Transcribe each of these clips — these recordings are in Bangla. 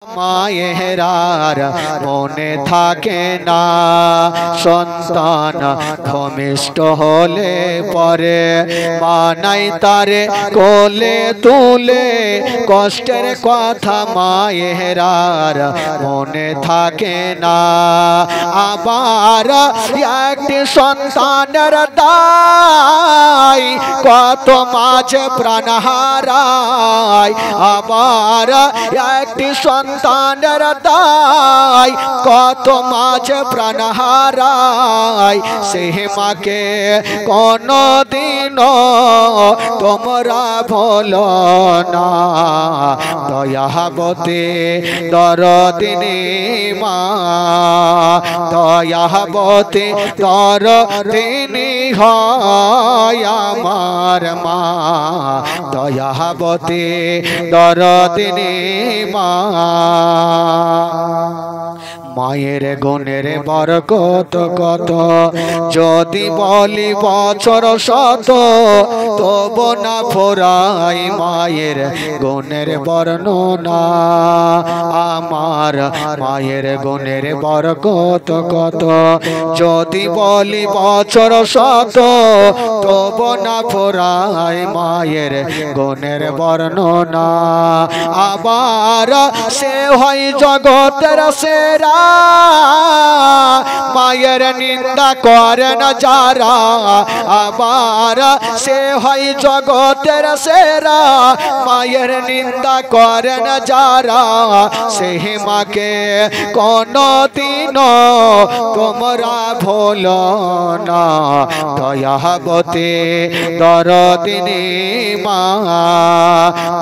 মায়েরার মনে থাকে না সন্তান ঘনিষ্ঠ হলে পরে মানাই তারে কোলে তুলে কষ্টের কথা মায়েরার মনে থাকে না। আবার একটি সন্তানের দায় কত মাঝে প্রাণ হারায়। আবার একটি সন্তানের দায় কত মাঝে প্রাণ হারায়। সেই মাকে কোনদিনও তোমরা ভুলো না। দয়াবতী দরদিনী মা, দয়াবতী দরদিনী হয় আমার মা, দয়াবতী দরদিনী মা। মায়ের গুণের বরকত কত যদি বলি বছর শত তবু না ফুরাই মায়ের গুণের বর্ণনা। আমার মায়ের গুণের বরকত কত যদি বলি বছর শত তবু না ফুরাই মায়ের গুণের বর্ণনা। আবার সে হয় জগতের সেরা, মায়ের নিন্দা করেন যারা। আবার সে হয় জগতের সেরা, মায়ের নিন্দা করেন যারা। সেই মাকে কোনদিনও তোমরা ভুলো না। দয়াবতী দরদিনী মা,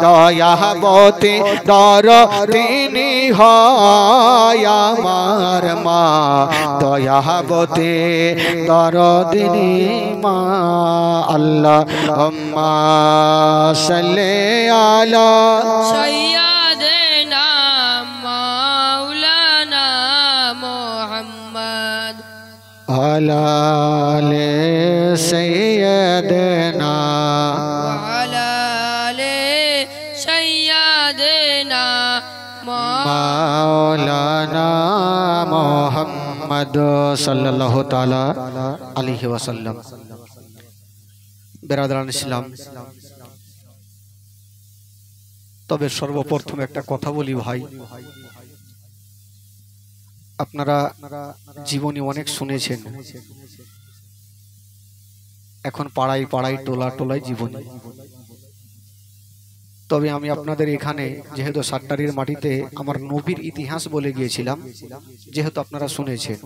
দয়াবতী দরদিনী হয় আমার মা, দয়াবতী দরদিনী মা। আল্লাহুম্মা সাল্লি আলা সাইয়্যিদিনা মাওলানা মুহাম্মদ আলা আলি সাইয়্যিদিনা ওয়ালা আলি সাইয়্যিদিনা মাওলানা মুহাম্মদ সাল্লাল্লাহু তাআলা আলাইহি ওয়াসাল্লাম। বিরাদরান ইসলাম, তবে সর্বপ্রথম একটা কথা বলি ভাই, আপনারা জীবনী অনেক শুনেছেন, এখন পাড়ায় পাড়ায় টোলা টোলায় জীবনী। তবে আমি আপনাদের এখানে যেহেতু সাট্টারির মাটিতে আমার নবীর ইতিহাস বলে গিয়েছিলাম, যেহেতু আপনারা শুনেছেন,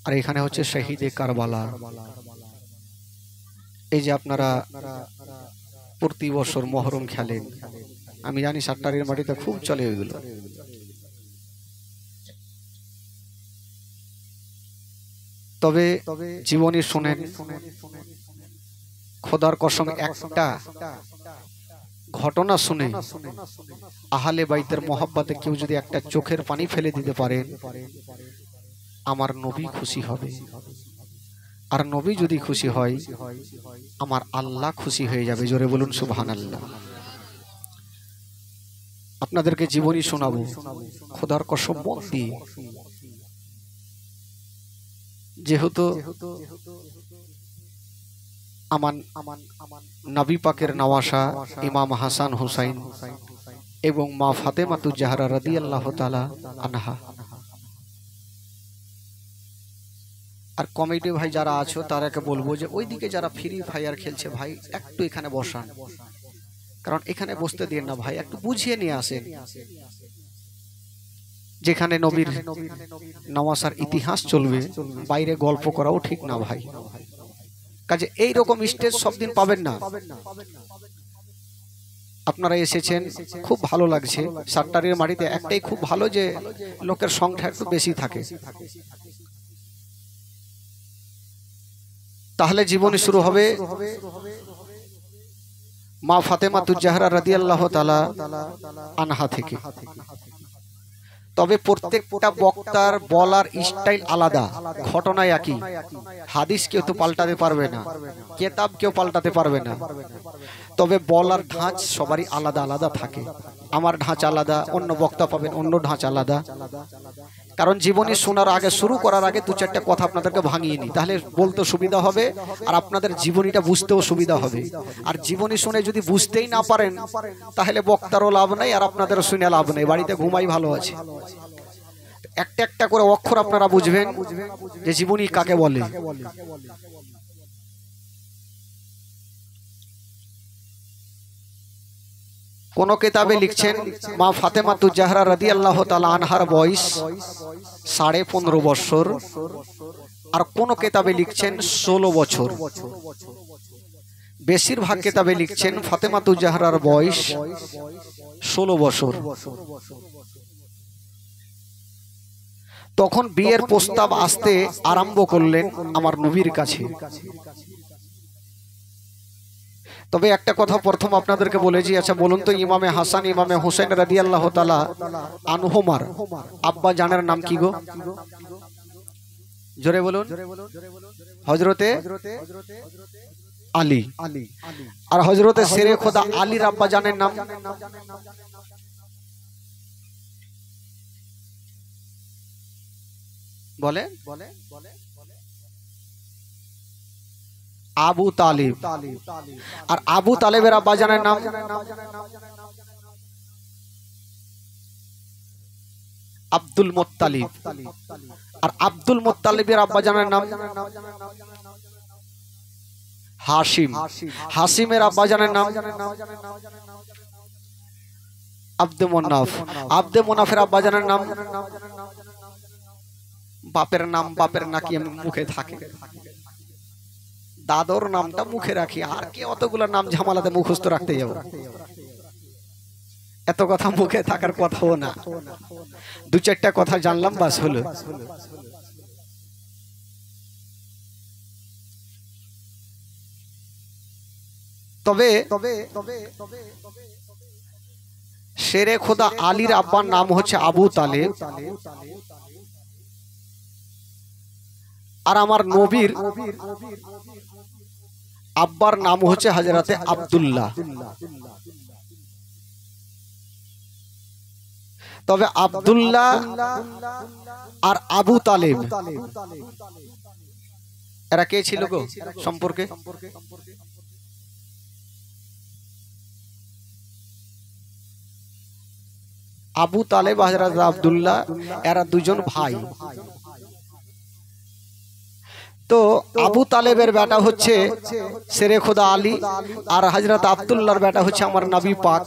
আর এখানে হচ্ছে শহীদে কারবালা। এই যে আপনারা প্রতি বছর মহরম খেলেন, আমি জানি সাট্টারির মাটিতে খুব চলে ওইগুলো। তবে জীবনী শোনেন, খোদার কসম একটা ঘটনা শুনে আহলে বাইতের মোহাব্বতে কেউ যদি একটা চোখের পানি ফেলে দিতে পারেন, আমার নবী খুশি হবে। আর নবী যদি খুশি হয়, আমার আল্লাহ খুশি হয়ে যাবে। জোরে বলুন সুবহানাল্লাহ। আপনাদেরকে জীবনী শোনাবো খোদার কসম মন দিয়ে, যেহেতু আমার নবী পাকের নওয়াসা ইমাম হাসান হুসাইন এবং মা ফাতেমাতুজ জাহরা রাদিয়াল্লাহু তাআলা আনহা। আর কমিটি ভাই যারা আছো তারাকে বলবো যে ওইদিকে যারা ফ্রি ফায়ার খেলছে ভাই একটু এখানে বসান, কারণ এখানে বসতে দিন না ভাই, একটু বুঝিয়ে নিয়ে আসেন। যেখানে নবীর নওয়াসার ইতিহাস চলবে, বাইরে গল্প করাও ঠিক না ভাই। কাজে এইরকম স্টেজ সব দিন পাবেন না। আপনারা এসেছেন, খুব ভালো লাগছে। সাট্টারির মাটিতে একটাই খুব ভালো যে লোকের সংখ্যা একটু বেশি থাকে। তাহলে জীবনী শুরু হবে মা ফাতেমাতুজ জাহরা রাদিয়াল্লাহু তাআলা আনহা থেকে। তবে প্রত্যেকটা বক্তার বলার স্টাইল আলাদা, ঘটনা একই। হাদিস কেউ তো পাল্টাতে পারবে না, কিতাব কেউ পাল্টাতে পারবে না, তবে বলার ধাঁচ সবারই আলাদা আলাদা থাকে। আমার ঢাঁচা আলাদা, অন্য বক্তা পাবেন অন্য ঢাঁচা আলাদা। কারণ জীবনী শোনার আগে, শুরু করার আগে দু চারটা কথা আপনাদেরকে ভাঙিয়ে নিই, তাহলে বলতে সুবিধা হবে আর আপনাদের জীবনীটা বুঝতেও সুবিধা হবে। আর জীবনী শুনে যদি বুঝতেই না পারেন তাহলে বক্তারও লাভ নাই আর আপনাদেরও শুনে লাভ নেই, বাড়িতে ঘুমাই ভালো আছে। একটা একটা করে অক্ষর আপনারা বুঝবেন যে জীবনী কাকে বলে। কোন কিতাবে লিখছেন মা ফাতেমাতুজ জাহরা রাদিয়াল্লাহু তাআলা আনহার বয়স 15.5 বছর, আর কোন কিতাবে লিখছেন 16 বছর। বেশিরভাগ কিতাবে লিখছেন ফাতেমাতুজ জাহরার বয়স 16 বছর। তখন বিয়ের প্রস্তাব আসতে আরম্ভ করলেন আমার নবীর কাছে। তবে একটা কথা প্রথম আপনাদেরকে বলেছি, আচ্ছা বলুন তো ইমামে হাসান ইমামে হোসেন রাদিয়াল্লাহু তাআলা আনহুমার আব্বা জানের নাম কি গো? জোরে বলুন। হযরতে আলী। আর হযরতে শেরে খোদা আলীর আব্বা জানের নাম? বলে আবু তালিব। আর আবু তালেবের আব্বা জানের নাম? Abdul Muttalib. আর আব্দুল মুত্তালিবের আব্বা জানের নাম? হাশিম। হাশিমের আব্বা জানের নাম? আব্দে মুনাফ। আব্দে মুনাফের আব্বা জানের নাম? বাপের নাম বাপের নাকি মুখে থাকে, দাদর নামটা মুখে রাখি, আর কে অতগুলো নাম ঝামেলাতে মুখস্থ রাখতে যাব? এত কথা মুখে থাকার কথাও না, দু চারটা কথা জানলাম বাস হলো। তবে শেরে খোদা আলীর আব্বার নাম হচ্ছে আবু তালেব, আর আমার নবীর আব্বার নাম হচ্ছে হযরতে আব্দুল্লাহ। তবে আব্দুল্লাহ আর আবু তালেব এরা কে ছিল গো সম্পর্কে? আবু তালেব হযরত আব্দুল্লাহ এরা দুজন ভাই। তো আবু তালেবের বেটা হচ্ছে শেরে খোদা আলী, আর হযরত আব্দুল্লাহর বেটা হচ্ছে আমার নবী পাক।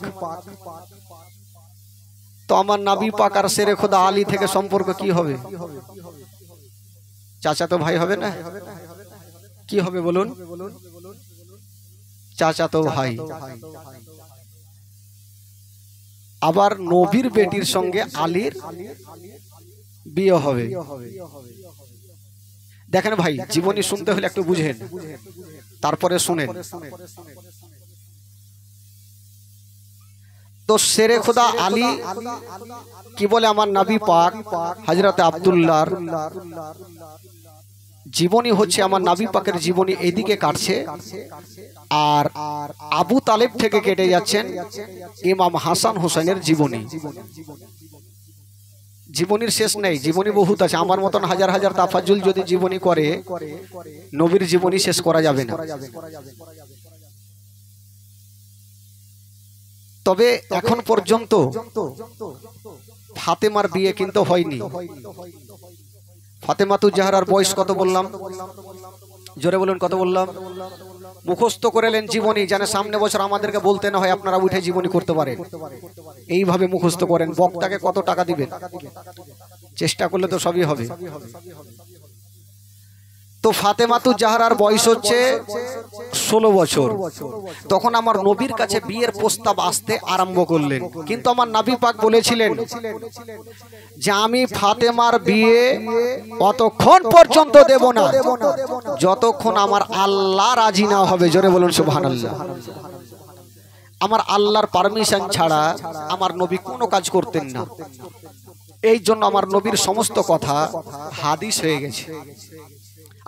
তো আমার নবী পাক আর শেরে খোদা আলী থেকে সম্পর্ক কি হবে? চাচাতো ভাই হবে না? কি হবে বলুন? চাচাতো ভাই। আবার নবীর বেটির সঙ্গে আলীর বিয়ে হবে। দেখেন ভাই, জীবনী শুনতে হলে একটু বুঝেন, তারপরে শুনেন। তো শেরে খোদা আলী কি বলে আমার নবী পাক হযরত আব্দুল্লাহর জীবনী হচ্ছে আমার নবী পাকের জীবনী এইদিকে কাটছে, আর আবু তালেব থেকে কেটে যাচ্ছেন ইমাম হাসান হোসেনের জীবনী। জীবনীর শেষ নেই, জীবনী বহুত আছে। আমার মতন হাজার হাজার তাফাজ্জুল যদি জীবনী করে, নবীর জীবনী শেষ করা যাবে না। তবে এখন পর্যন্ত ফাতেমার বিয়ে কিন্তু হয়নি। ফাতেমাতুজ জাহরার বয়স কত বললাম? জোরে বলুন, কত বললাম? মুখস্থ করেলেন জীবনী, যেন সামনে বছর আমাদেরকে বলতে না হয় আপনারা উঠে জীবনী করতে পারেন। এইভাবে মুখস্থ করেন। বক্তাকে কত টাকা দিবেন? চেষ্টা করলে তো সবই হবে। তো ফাতেমাতুজ জাহরার বয়স হচ্ছে 16 বছর। তখন আমার নবীর কাছে বিয়ের প্রস্তাব আসতে আরম্ভ করলেন, কিন্তু আমার নবী পাক বলেছিলেন যে আমি ফাতেমার বিয়ে অতক্ষণ পর্যন্ত দেব না যতক্ষণ আমার আল্লাহ রাজি না হবে। জোরে বলুন সুবহানাল্লাহ। আমার আল্লাহর পারমিশন ছাড়া আমার নবী কোনো কাজ করতেন না। এই জন্য আমার নবীর সমস্ত কথা হাদিস হয়ে গেছে।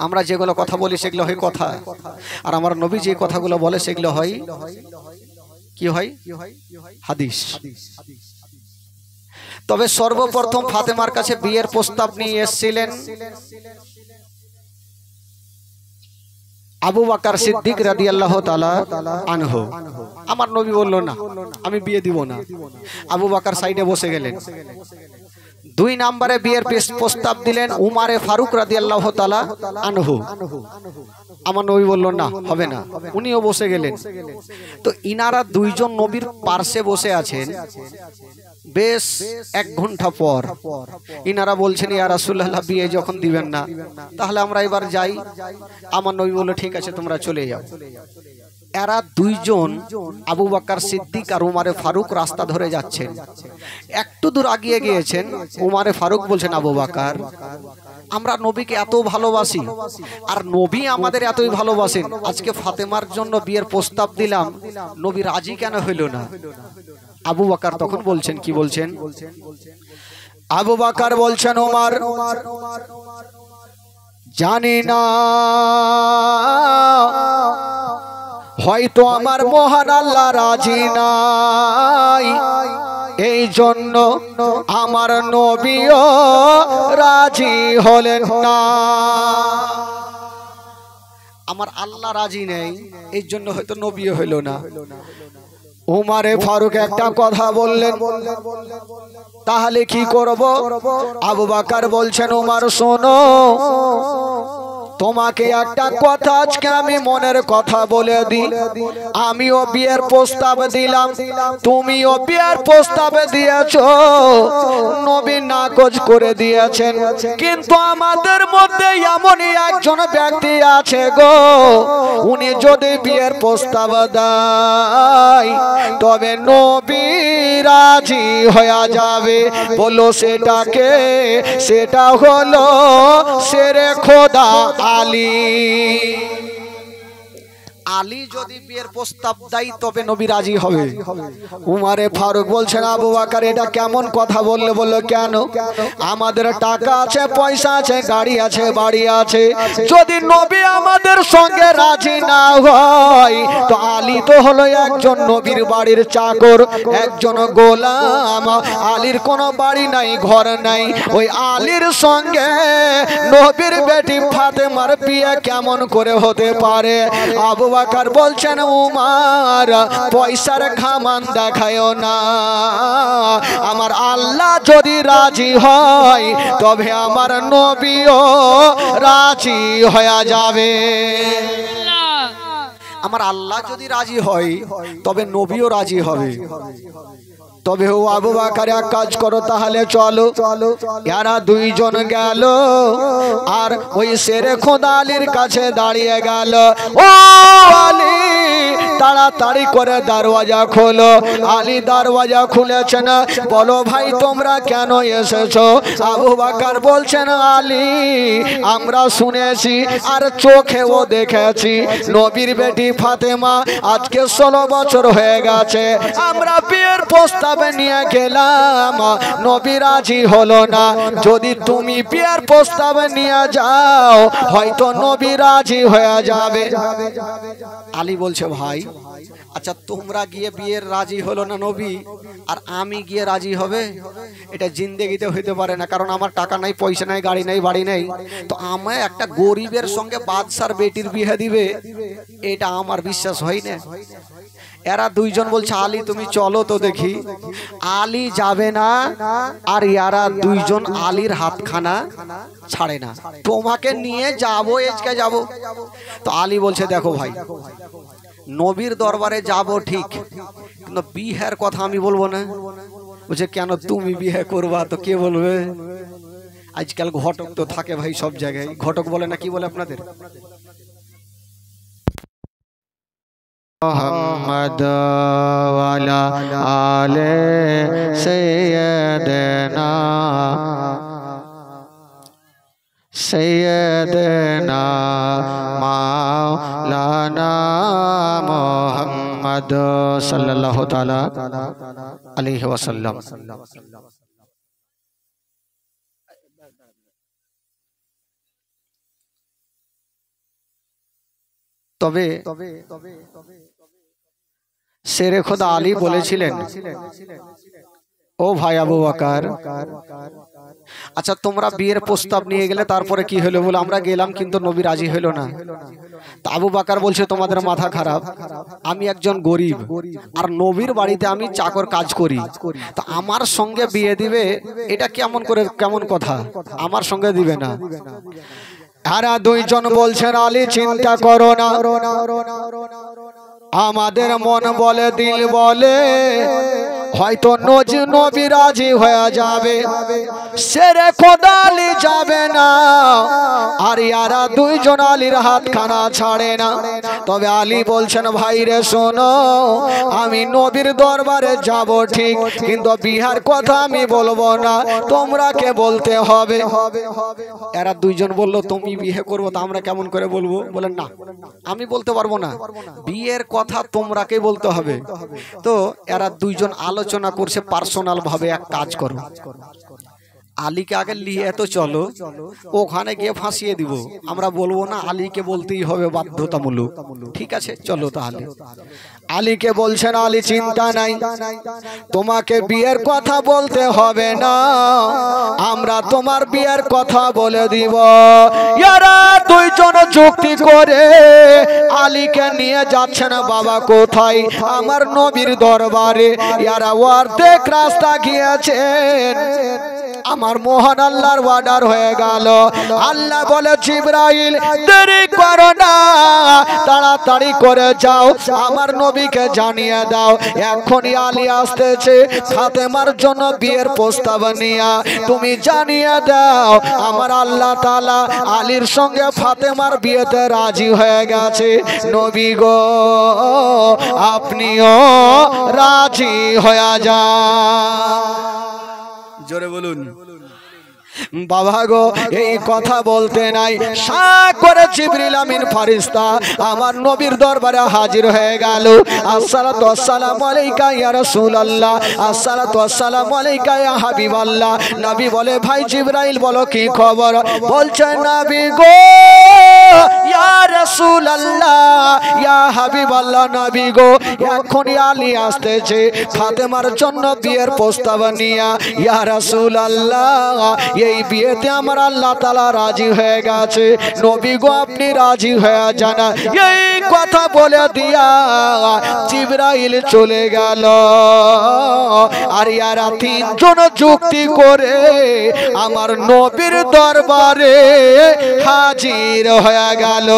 আমরা যেগুলো কথা বলি সেগুলো হয় কথা, আর আমার নবী যে কথাগুলো বলে সেগুলো হয় কি হয়? হাদিস। তবে সর্বপ্রথম ফাতেমার কাছে বিয়ের প্রস্তাব নিয়ে এসেছিলেন আবু বকর সিদ্দিক রাদিয়াল্লাহু তাআলা আনহু। আমার নবী বলল না, আমি বিয়ে দিব না। আবু বকর সাইডে বসে গেলেন। 2 নম্বরে বিয়ের প্রস্তাব দিলেন উমারে ফারুক রাদিয়াল্লাহু তাআলা আনহু। আমার নবী বলল না, হবে না। উনিও বসে গেলেন। তো ইনারা 2 জন নবীর পার্শ্বে বসে আছেন। বেশ 1 ঘন্টা পর ইনারা বলছেন, ইয়া রাসূলুল্লাহ, বিয়ে যখন দিবেন না তাহলে আমরা এবার যাই। আমার নবী বলল, ঠিক আছে, তোমরা চলে যাও। এরা 2 জন আবু বকর সিদ্দিক আর উমারে ফারুক রাস্তা ধরে যাচ্ছেন। একটু দূর আগিয়ে গিয়েছেন। উমারে ফারুক বলছেন, আবু বকর, আমরা নবীকে এত ভালোবাসি আর নবী আমাদের এতই ভালোবাসেন, আজকে ফাতেমার জন্য বিয়ের প্রস্তাব দিলাম, নবী রাজি কেন হইল না? আবু বকর তখন বলছেন, কি বলছেন? আবু বকর বলছেন, ওমর, জানি না, হয়তো আমার মহান আল্লাহ রাজি নাই, এই জন্য আমার নবীও রাজি হলেন না। আমার আল্লাহ রাজি নেই, এই জন্য হয়তো নবীও হইল না। উমারে ফারুক একটা কথা বললেন, তাহলে কি করব? আবু বকর বলছেন, উমর শোনো, তোমাকে একটা কথা আজকে আমি মনের কথা বলে দিই। আমিও বিয়ের প্রস্তাব দিলাম, তুমিও বিয়ের প্রস্তাব দিয়েছো, নবী নাকচ করে দিয়েছেন, কিন্তু আমাদের মধ্যে এমনই একজন ব্যক্তি আছে গো, উনি যদি বিয়ের প্রস্তাব দেয় তবে নবী রাজি হয়ে যাবে। বলো সেটাকে? সেটা হলো শেরে খোদা আলী। আলী যদি বিয়ের প্রস্তাব দেয় তবে নবী রাজি হবে। উমারে ফারুক বলছেন, আবু বকর, এটা কেমন কথা বললে? বললো, কেন? আমাদের টাকা আছে, পয়সা আছে, গাড়ি আছে, বাড়ি আছে, যদি নবী আমাদের সঙ্গে রাজি না হয় তো আলী তো হলো একজন নবীর বাড়ির চাকর, একজন গোলাম। আলীর কোনো বাড়ি নাই, ঘর নাই, ওই আলীর সঙ্গে নবীর বেটি ফাতেমার বিয়ে কেমন করে হতে পারে? আবু বকর বলছেন, উমার, পয়সার ঘামান দেখায়ও না, আমার আল্লাহ যদি রাজি হয় তবে আমার নবীও রাজি হয়ে যাবে। আমার আল্লাহ যদি রাজি হয় তবে নবীও রাজি হবে। তবে ও আবু বকর, এক কাজ করো, তাহলে চলো। এরা 2 জন গেল আর ওই শেরে খোদা আলীর কাছে দাঁড়িয়ে গেল। ও আলী, তাড়াতাড়ি করে দরওয়াজা খোলো। আলী দরওয়াজা খুলেছেন। বলো ভাই, তোমরা কেন এসেছো? আবু বকর বলছেন, আলী, আমরা শুনেছি আর চোখেও দেখেছি, নবীর বেটি ফাতেমা আজকে 16 বছর হয়ে গেছে, আমরা বিয়ের প্রস্তাব নিয়ে গেলাম, নবী রাজি হলো না। যদি তুমি বিয়ের প্রস্তাব নিয়ে যাও হয়তো নবী রাজি হয়ে যাবে। আলী বলছে, ভাই, আচ্ছা, তোমরা গিয়ে বিয়ের রাজি হলো না নবী, আর আমি গিয়ে রাজি হবে? এটা জিন্দেগিতে হইতে পারে না, কারণ আমার টাকা নাই, পয়সা নাই, গাড়ি নাই, বাড়ি নাই, তো আমি একটা গরিবের সঙ্গে বাদশার বেটির বিয়ে দিবে, এটা আমার বিশ্বাস হয় না। এরা 2 জন বলছে, আলী তুমি চলো তো দেখি। আলী যাবে না, আর এরা 2 জন আলীর হাতখানা ছাড়ে না, তোমাকে নিয়ে যাবো, আজকে যাবো। তো আলী বলছে, দেখো ভাই, নবীর দরবারে যাব ঠিক, কিন্তু বিয়ের কথা আমি বলবো না। বলছে, কেন? তুমি বিয়ে করবা তো কে বলবে? আজকাল ঘটক তো থাকে ভাই সব জায়গায়, ঘটক বলে না, কি বলে আপনাদের? মোহাম্মদ ওয়ালা আলে সাইয়্যিদানা সাইয়্যিদানা মাওলানা মুহাম্মদ সাল্লাল্লাহু তাআলা আলাইহি ওয়াসাল্লাম। তবে শেরে খোদা আলী বলেছিলেন, ও ভাই আবু বকর, আচ্ছা তোমরা বিয়ের প্রস্তাব নিয়ে গেলে তারপরে কি হলো? বলে আমরা গেলাম কিন্তু নবী রাজি হলো না। তা আবু বকর বলছে, তোমাদের মাথা খারাপ, আমি একজন গরিব আর নবীর বাড়িতে আমি চাকর কাজ করি, তা আমার সঙ্গে বিয়ে দিবে? এটা কেমন কথা, আমার সঙ্গে দিবে না। এরা দুইজন বলছেন, আলী চিন্তা করো না, আমাদের মন বলে দিল বলে হয়তো নবী রাজি হয়ে যাবে, শেরে খোদা আলী যাবে না। আর ইয়ারা দুইজন আলীর হাতখানা ছাড়ে না। তবে আলী বলছেন, ভাই রে শোনো, আমি নবীর দরবারে যাব ঠিক, কিন্তু বিহার কথা আমি বলবো না, তোমরা কে বলতে হবে। এরা দুইজন বলল, তুমি বিয়ে করবো তা আমরা কেমন করে বলবো? বলেন না, আমি বলতে পারবো না, বিয়ের কথা তোমরাকে বলতে হবে। তো এরা দুইজন আলোচনা করছে পার্সোনাল ভাবে, এক কাজ করো, আলীকে আগে নিয়ে তো চলো, ওখানে গিয়ে ফাঁসিয়ে দিব, আমরা বলবো না, আলীকে বলতেই হবে বাধ্যতামূলক। ঠিক আছে, চলো তাহলে। আলীকে বলছেন, আলী চিন্তা নাই, তোমাকে বিয়ের কথা বলতে হবে না, আমরা তোমার বিয়ের কথা বলে দিব। ইয়ারা দুইজন যুক্তি করে আলীকে নিয়ে যাচ্ছেন বাবা কোথায়? আমার নবীর দরবারে। ইয়ারা অর্ধেক রাস্তা গিয়েছেন, আমার মহান আল্লাহর অর্ডার হয়ে গেল। আল্লাহ বলে, জিবরাইল দেরি করো না, তাড়াতাড়ি করে যাও, আমার নবীকে জানিয়ে দাও এখনই আলী আসতেছে ফাতেমার জন্য বিয়ের প্রস্তাব নিয়ে। তুমি জানিয়ে দাও আমার আল্লাহ তাআলা আলীর সঙ্গে ফাতেমার বিয়েতে রাজি হয়ে গেছে। নবী গো, আপনিও রাজি হয়ে যান। জোরে বলুন বাবা গো। এই কথা বলতে নাই, সা করে জিবরিল আমিন ফেরেশতা আমার নবীর দরবারে হাজির হয়ে গেল। আসসালাতু ওয়াসসালামু আলাইকা ইয়া রাসূলুল্লাহ, আসসালাতু ওয়াসসালামু আলাইকা ইয়া হাবিবাল্লাহ। নবী বলে, ভাই জিবরাইল বলো কি খবর? বলছে, নবী গো, ইয়া রাসূলুল্লাহ, ইয়া হাবিবাল্লাহ, নবী গো, এখনই আলী আসতেছে ফাতেমার জন্য বিয়ের প্রস্তাব নিয়ে। ইয়া রাসূলুল্লাহ, এই বিয়েতে আমার আল্লাহ তাআলা রাজি হয়ে গেছে, নবী গো আপনি রাজি হয়ে যান। এই কথা বলে দিয়া জিবরাইল চলে গেল। আর ইয়ারা তিনজন যুক্তি করে আমার নবীর দরবারে হাজির হয়ে গেল।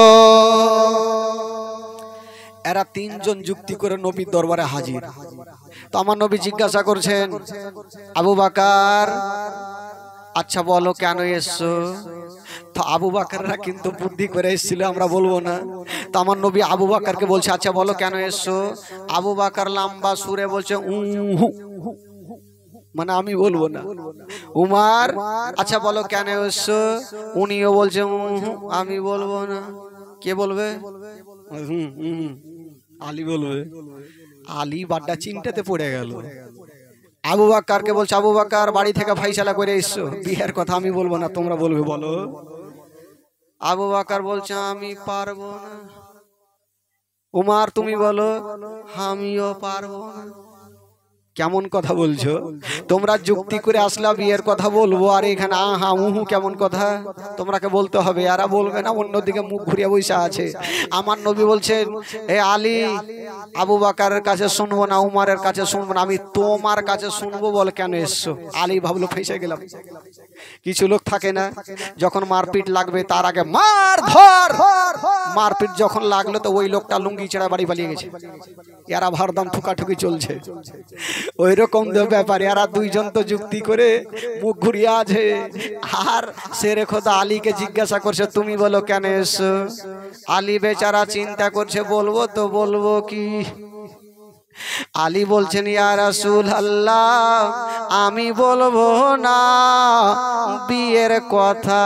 এরা তিনজন যুক্তি করে নবীর দরবারে হাজির। তো আমার নবী জিজ্ঞাসা করছেন, আবু বকর, আচ্ছা বলো কেন এসছো? তো আবু বকররা কিন্তু বুদ্ধি করে এসেছিল, আমরা বলবো না। তো আমার নবী আবু বকরকে বলছে, আচ্ছা বলো কেন এসছো? আবু বকর লম্বা সুরে বলছে, মানে আমি বলবো না। উমার, আচ্ছা বলো কেন এসছো? উনিও বলছে আমি বলবো না। কে বলবে? আলী বলবে। আলী বাড্ডা চিন্তাতে পড়ে গেল। আবু বকরকে বলছে, আবু বকর বাড়ি থেকে ফাইসালা করে এসছো, বিয়ের কথা আমি বলবো না, তোমরা বলবে, বলো। আবু বকর বলছে, আমি পারবো না। উমার, তুমি বলো। আমিও পারবো না। কেমন কথা বলছো? তোমরা যুক্তি করে আসলা বিয়ের কথা বলবো, আর এখানে আহা উহু কেমন কথা? তোমরাকে বলতে হবে, এরা বলবে না, অন্যদিকে মুখ ঘুরিয়ে বসে আছে। আমার নবী বলছেন, এ আলী, আবু বকরের কাছে শুনবো না, উমারের কাছে শুনবো না, আমি তোমার কাছে শুনবো, বল কেন এসছো? আলী ভাবলো ফেঁসে গেলাম। কিছু লোক থাকে না, যখন মারপিট লাগবে তার আগে মার ধর, মারপিট যখন লাগলো তো ওই লোকটা লুঙ্গি ছেড়া বাড়ি পালিয়ে গেছে। এরা ভারদাম ঠুকাঠুকি চলছে, ওই রকম ব্যাপার। এরা দুইজন তো যুক্তি করে মুখ ঘুরিয়ে আছে। আর শেরে খোদা আলীকে জিজ্ঞাসা করছে, তুমি বলো কেন এসছো? আলী বেচারা চিন্তা করছে, বলবো তো বলবো কি? আলী বলছেন, ইয়া রাসূলুল্লাহ, আমি বলবো না বিয়ের কথা,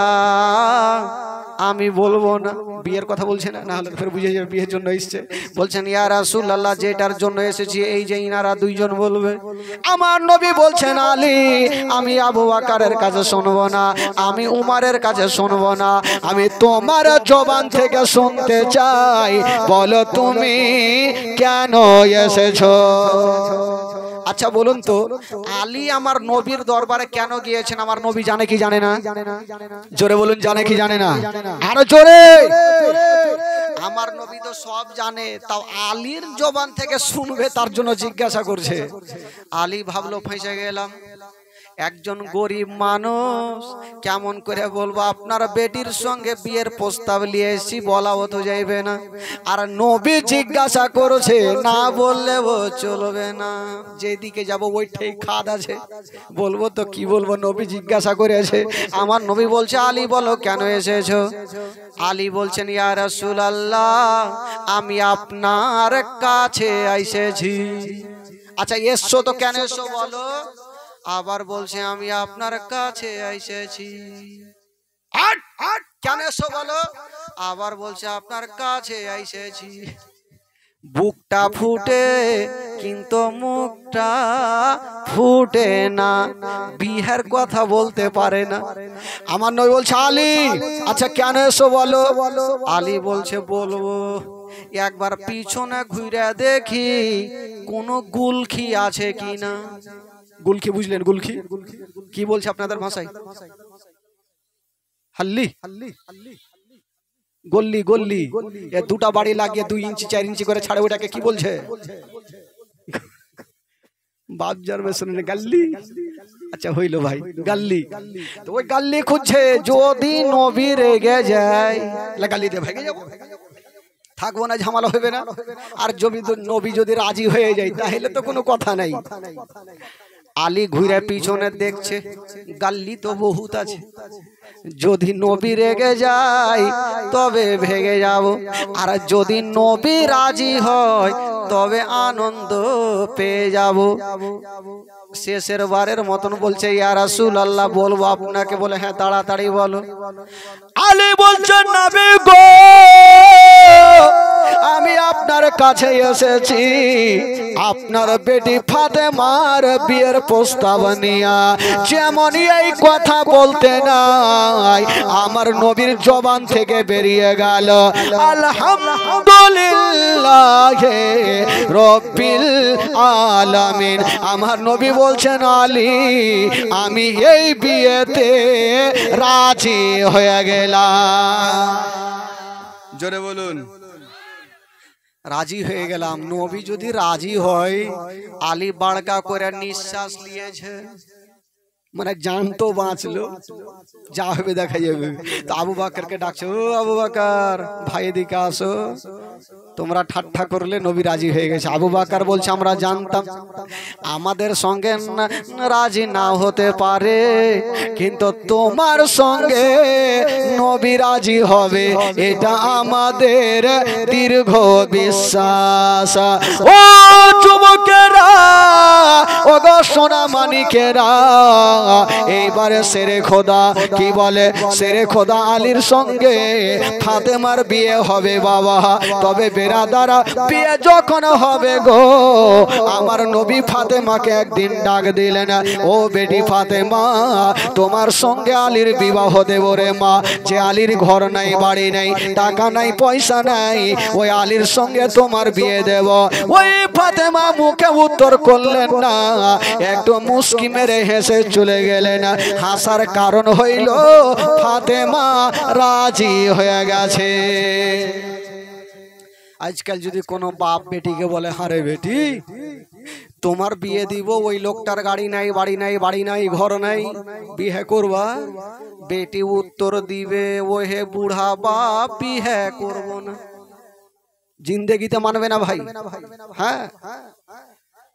আমি বলবো না। বিয়ের কথা বলছে না, না হলে ফের বুঝে যাবে বিয়ের জন্য এসছে। বলছেন ইয়া রাসূলুল্লাহ, যেটার জন্য এসেছি এই যে ইনারা দুইজন বলবে। আমার নবী বলছেন আলী, আমি আবু বকরের কাছে শুনবো না, আমি উমরের কাছে শুনবো না, আমি তোমার জবান থেকে শুনতে চাই। বলো তুমি কেন এসেছো? আচ্ছা বলুন তো, আলী আমার নবীর দরবারে কেন গিয়েছেন? আমার নবী জানে কি জানে না? জোরে বলুন, জানে কি জানে না? আরো জোরে। আমার নবী তো সব জানে, তাও আলীর জবান থেকে শুনবে তার জন্য জিজ্ঞাসা করছে। আলী ভাবলো ফেঁসে গেলাম, একজন গরিব মানুষ, কেমন করে বলবো আপনার বেটির সঙ্গে বিয়ের প্রস্তাব নিয়ে এসেছি, বলাও তো যাইবে না। আর নবী জিজ্ঞাসা করছে, না বললে চলবে না, যেদিকে যাব ওইটাই খাদ আছে, বলবো তো কি বলবো? নবী জিজ্ঞাসা করেছে। আমার নবী বলছে আলী বলো কেন এসেছো? আলী বলছেন ইয়া রাসূলুল্লাহ, আমি আপনার কাছে এসেছি। আচ্ছা এসছো তো কেন এসো বলো? আবার বলছে আমি আপনার কাছে এসেছি। কেন এসো বলো? আবার বলছে আপনার কাছে এসেছি। বুকটা ফুটে কিন্তু মুখটা ফুটে না, বিয়ের কথা বলতে পারে না। আমার নবী বলছে আলী আচ্ছা কেন এসো বলো? আলী বলছে বলবো, একবার পিছনে ঘুরে দেখি কোন গুলখি আছে কিনা। গুলখি বুঝলেন? গুলখি কি বলছে আপনাদের ভাষায়? হাল্লি, গল্লি, গল্লি। এ দুটা বাড়ি লাগিয়ে 2 ইঞ্চি 4 ইঞ্চি করে ছাড়ে, ওটাকে কি বলছে? বাপ জন্মে শুনে গাল্লি। আচ্ছা হইলো ভাই, গাল্লি। তো ওই গাল্লি খুঁজছে, যদি নবী রেগে যায় গাল্লি দিয়ে ভেগে যাবো, থাকবো না, ঝামেলা হবে না। আর নবী যদি রাজি হয়ে যায় তাহলে তো কোনো কথা নাই। আলী ঘুরে পিছনে দেখছে, গাল্লি তো বহুত আছে, যদি নবী রেগে যায় তবে ভেগে যাব, আর যদি নবী রাজি হয় তবে আনন্দ পেয়ে যাব। শেষের বারের মতন বলছে ইয়া রাসূলুল্লাহ বলবো আপনাকে? বলে হ্যাঁ তাড়াতাড়ি বলো। আলী বলছেন নবী গো, আমি আপনার কাছে এসেছি আপনার বেটি ফাতেমার বিয়ের প্রস্তাব নিয়া। যেমন এই কথা বলতে নাই আমার নবীর জবান থেকে বেরিয়ে গেল আলহামদুলিল্লাহ রব্বিল আলামিন। আমার নবী বলছেন আলী আমি এই বিয়েতে রাজি হয়ে গেলাম। জোরে বলুন, রাজি হয়ে গেলাম। নবী যদি রাজি হয়, আলী বাড়কা করে নিঃশ্বাস নিয়েছে, মানে জান তো বাঁচলো, যা হবে দেখা যাবে। তো আবু বকরকে ডাকছে, ও আবু বকর ভাই এদিকে আসো। তোমরা ঠাট্টা করলে নবী রাজি হয়ে গেছে। আবু বকর বলছে আমরা জানতাম আমাদের সঙ্গে রাজি না হতে পারে, কিন্তু তোমার সঙ্গে নবী রাজি হবে এটা আমাদের দীর্ঘ বিশ্বাস। ও যুবকেরা, ও গো সোনা মানিকেরা, এইবারে শেরে খোদা কি বলে? শেরে খোদা আলীর সঙ্গে ফাতেমার বিয়ে হবে বাবা। তবে বেরাদারা বিয়ে যখন হবে গো, আমার নবী ফাতেমাকে একদিন ডাক দিলেন, ও বেটি ফাতেমা তোমার সঙ্গে আলীর বিবাহ দেব রে মা। যে আলীর ঘর নাই, বাড়ি নাই, টাকা নাই, পয়সা নাই, ওই আলীর সঙ্গে তোমার বিয়ে দেব। ওই ফাতেমা মুখে উত্তর করলেন না, একটু মুস্কি মেরে হেসে চলে গেলেন। হাসার কারণ হইল ফাতেমা রাজি হয়ে গেছে। আজকাল যদি কোনো বাপ বেটিকে বলে হারে বেটি তোমার বিয়ে দিব, ওই লোকটার গাড়ি নাই, বাড়ি নাই, বাড়ি নাই, ঘর নাই, বিয়ে করবা? বেটি উত্তর দিবে, ও হে বুড়া বাপ বিয়ে করব না। জিন্দেগিতে মানবে না ভাই। হ্যাঁ,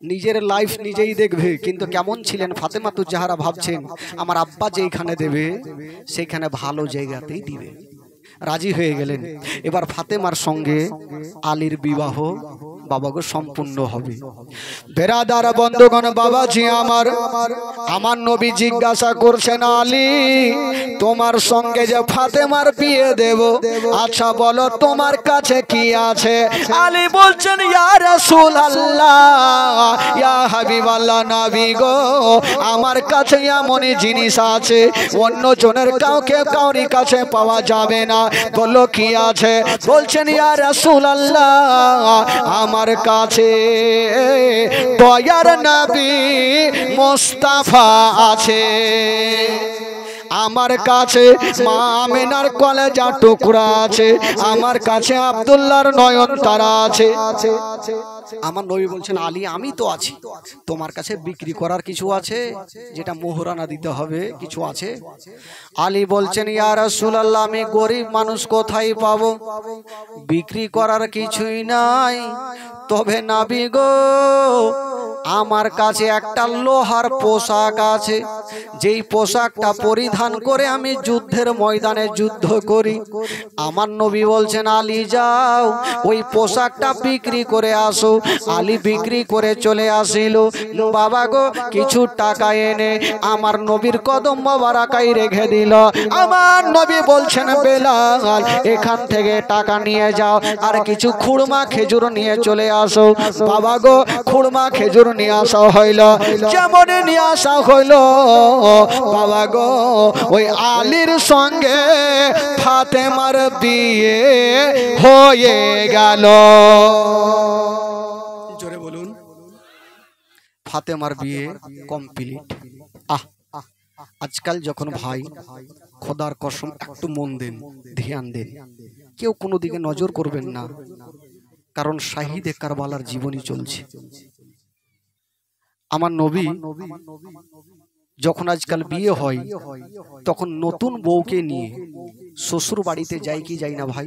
নিজের লাইফ নিজেই দেখবে। কিন্তু কেমন ছিলেন ফাতেমা তু যাহারা, ভাবছেন আমার আব্বা যেখানে দেবে সেখানে ভালো জায়গাতেই দিবে। রাজি হয়ে গেলেন। এবার ফাতেমার সঙ্গে আলীর বিবাহ বাবাগো সম্পূর্ণ হবে। বেরাদার বন্ধুগণ, বাবাজি আমার নবী জিজ্ঞাসা করছেন, আলী তোমার সঙ্গে যে ফাতেমার বিয়ে দেব, আচ্ছা বলো তোমার কাছে কি আছে? আলী বলছেন, ইয়া রাসূলুল্লাহ, ইয়া হাবিবাল্লাহ, নবী গো, আমার কাছে এমনই জিনিস আছে অন্য জনের কাউরি কাছে পাওয়া যাবে না। বললো কি আছে? বলছেন, ইয়া রাসূলুল্লাহ, আমার কাছে দয়ার নবী মুস্তাফা আছে, আমার কাছে মা আমেনার কলেজা টুকরা আছে, আমার কাছে আব্দুল্লাহর নয়নতারা আছে। আমার নবী বলছেন, আলী আমি তো আছি, তোমার কাছে বিক্রি করার কিছু আছে যেটা মোহরানা দিতে হবে, কিছু আছে? আলী বলছেন, ইয়া রাসূলুল্লাহ, আমি গরিব মানুষ, কোথায় পাবো? বিক্রি করার কিছুই নাই, তবে নবী গো আমার কাছে একটা লোহার পোশাক আছে, যেই পোশাকটা পরিধান করে আমি যুদ্ধের ময়দানে যুদ্ধ করি। আমার নবী বলছেন, আলী যাও ওই পোশাকটা বিক্রি করে আসো। আলী বিক্রি করে চলে আসিল। বাবা গো কিছু টাকা এনে আমার নবীর কদম মোবারকায় রেখে দিল। আমার নবী বলছেন, বেলাল এখান থেকে টাকা নিয়ে যাও, আর কিছু খুরমা খেজুর নিয়ে চলে আসো। বাবা গো খুরমা খেজুর নিয়ে আসা হইল। যেমন নিয়ে আসা হইল, বাবা গো ওই আলীর সঙ্গে ফাতেমার বিয়ে হয়ে গেল। জোরে বলুন, ফাতেমার বিয়ে কমপ্লিট। আজকাল যখন ভাই খোদার কসম একটু মন দেন, ধ্যান দেন, কেউ কোনো দিকে নজর করবেন না, কারণ শাহিদে কারবালার জীবনী চলছে। আমার নবী যখন আজকাল বিয়ে হয়, তখন নতুন বউকে নিয়ে শ্বশুর বাড়িতে যাই কি যাই না ভাই?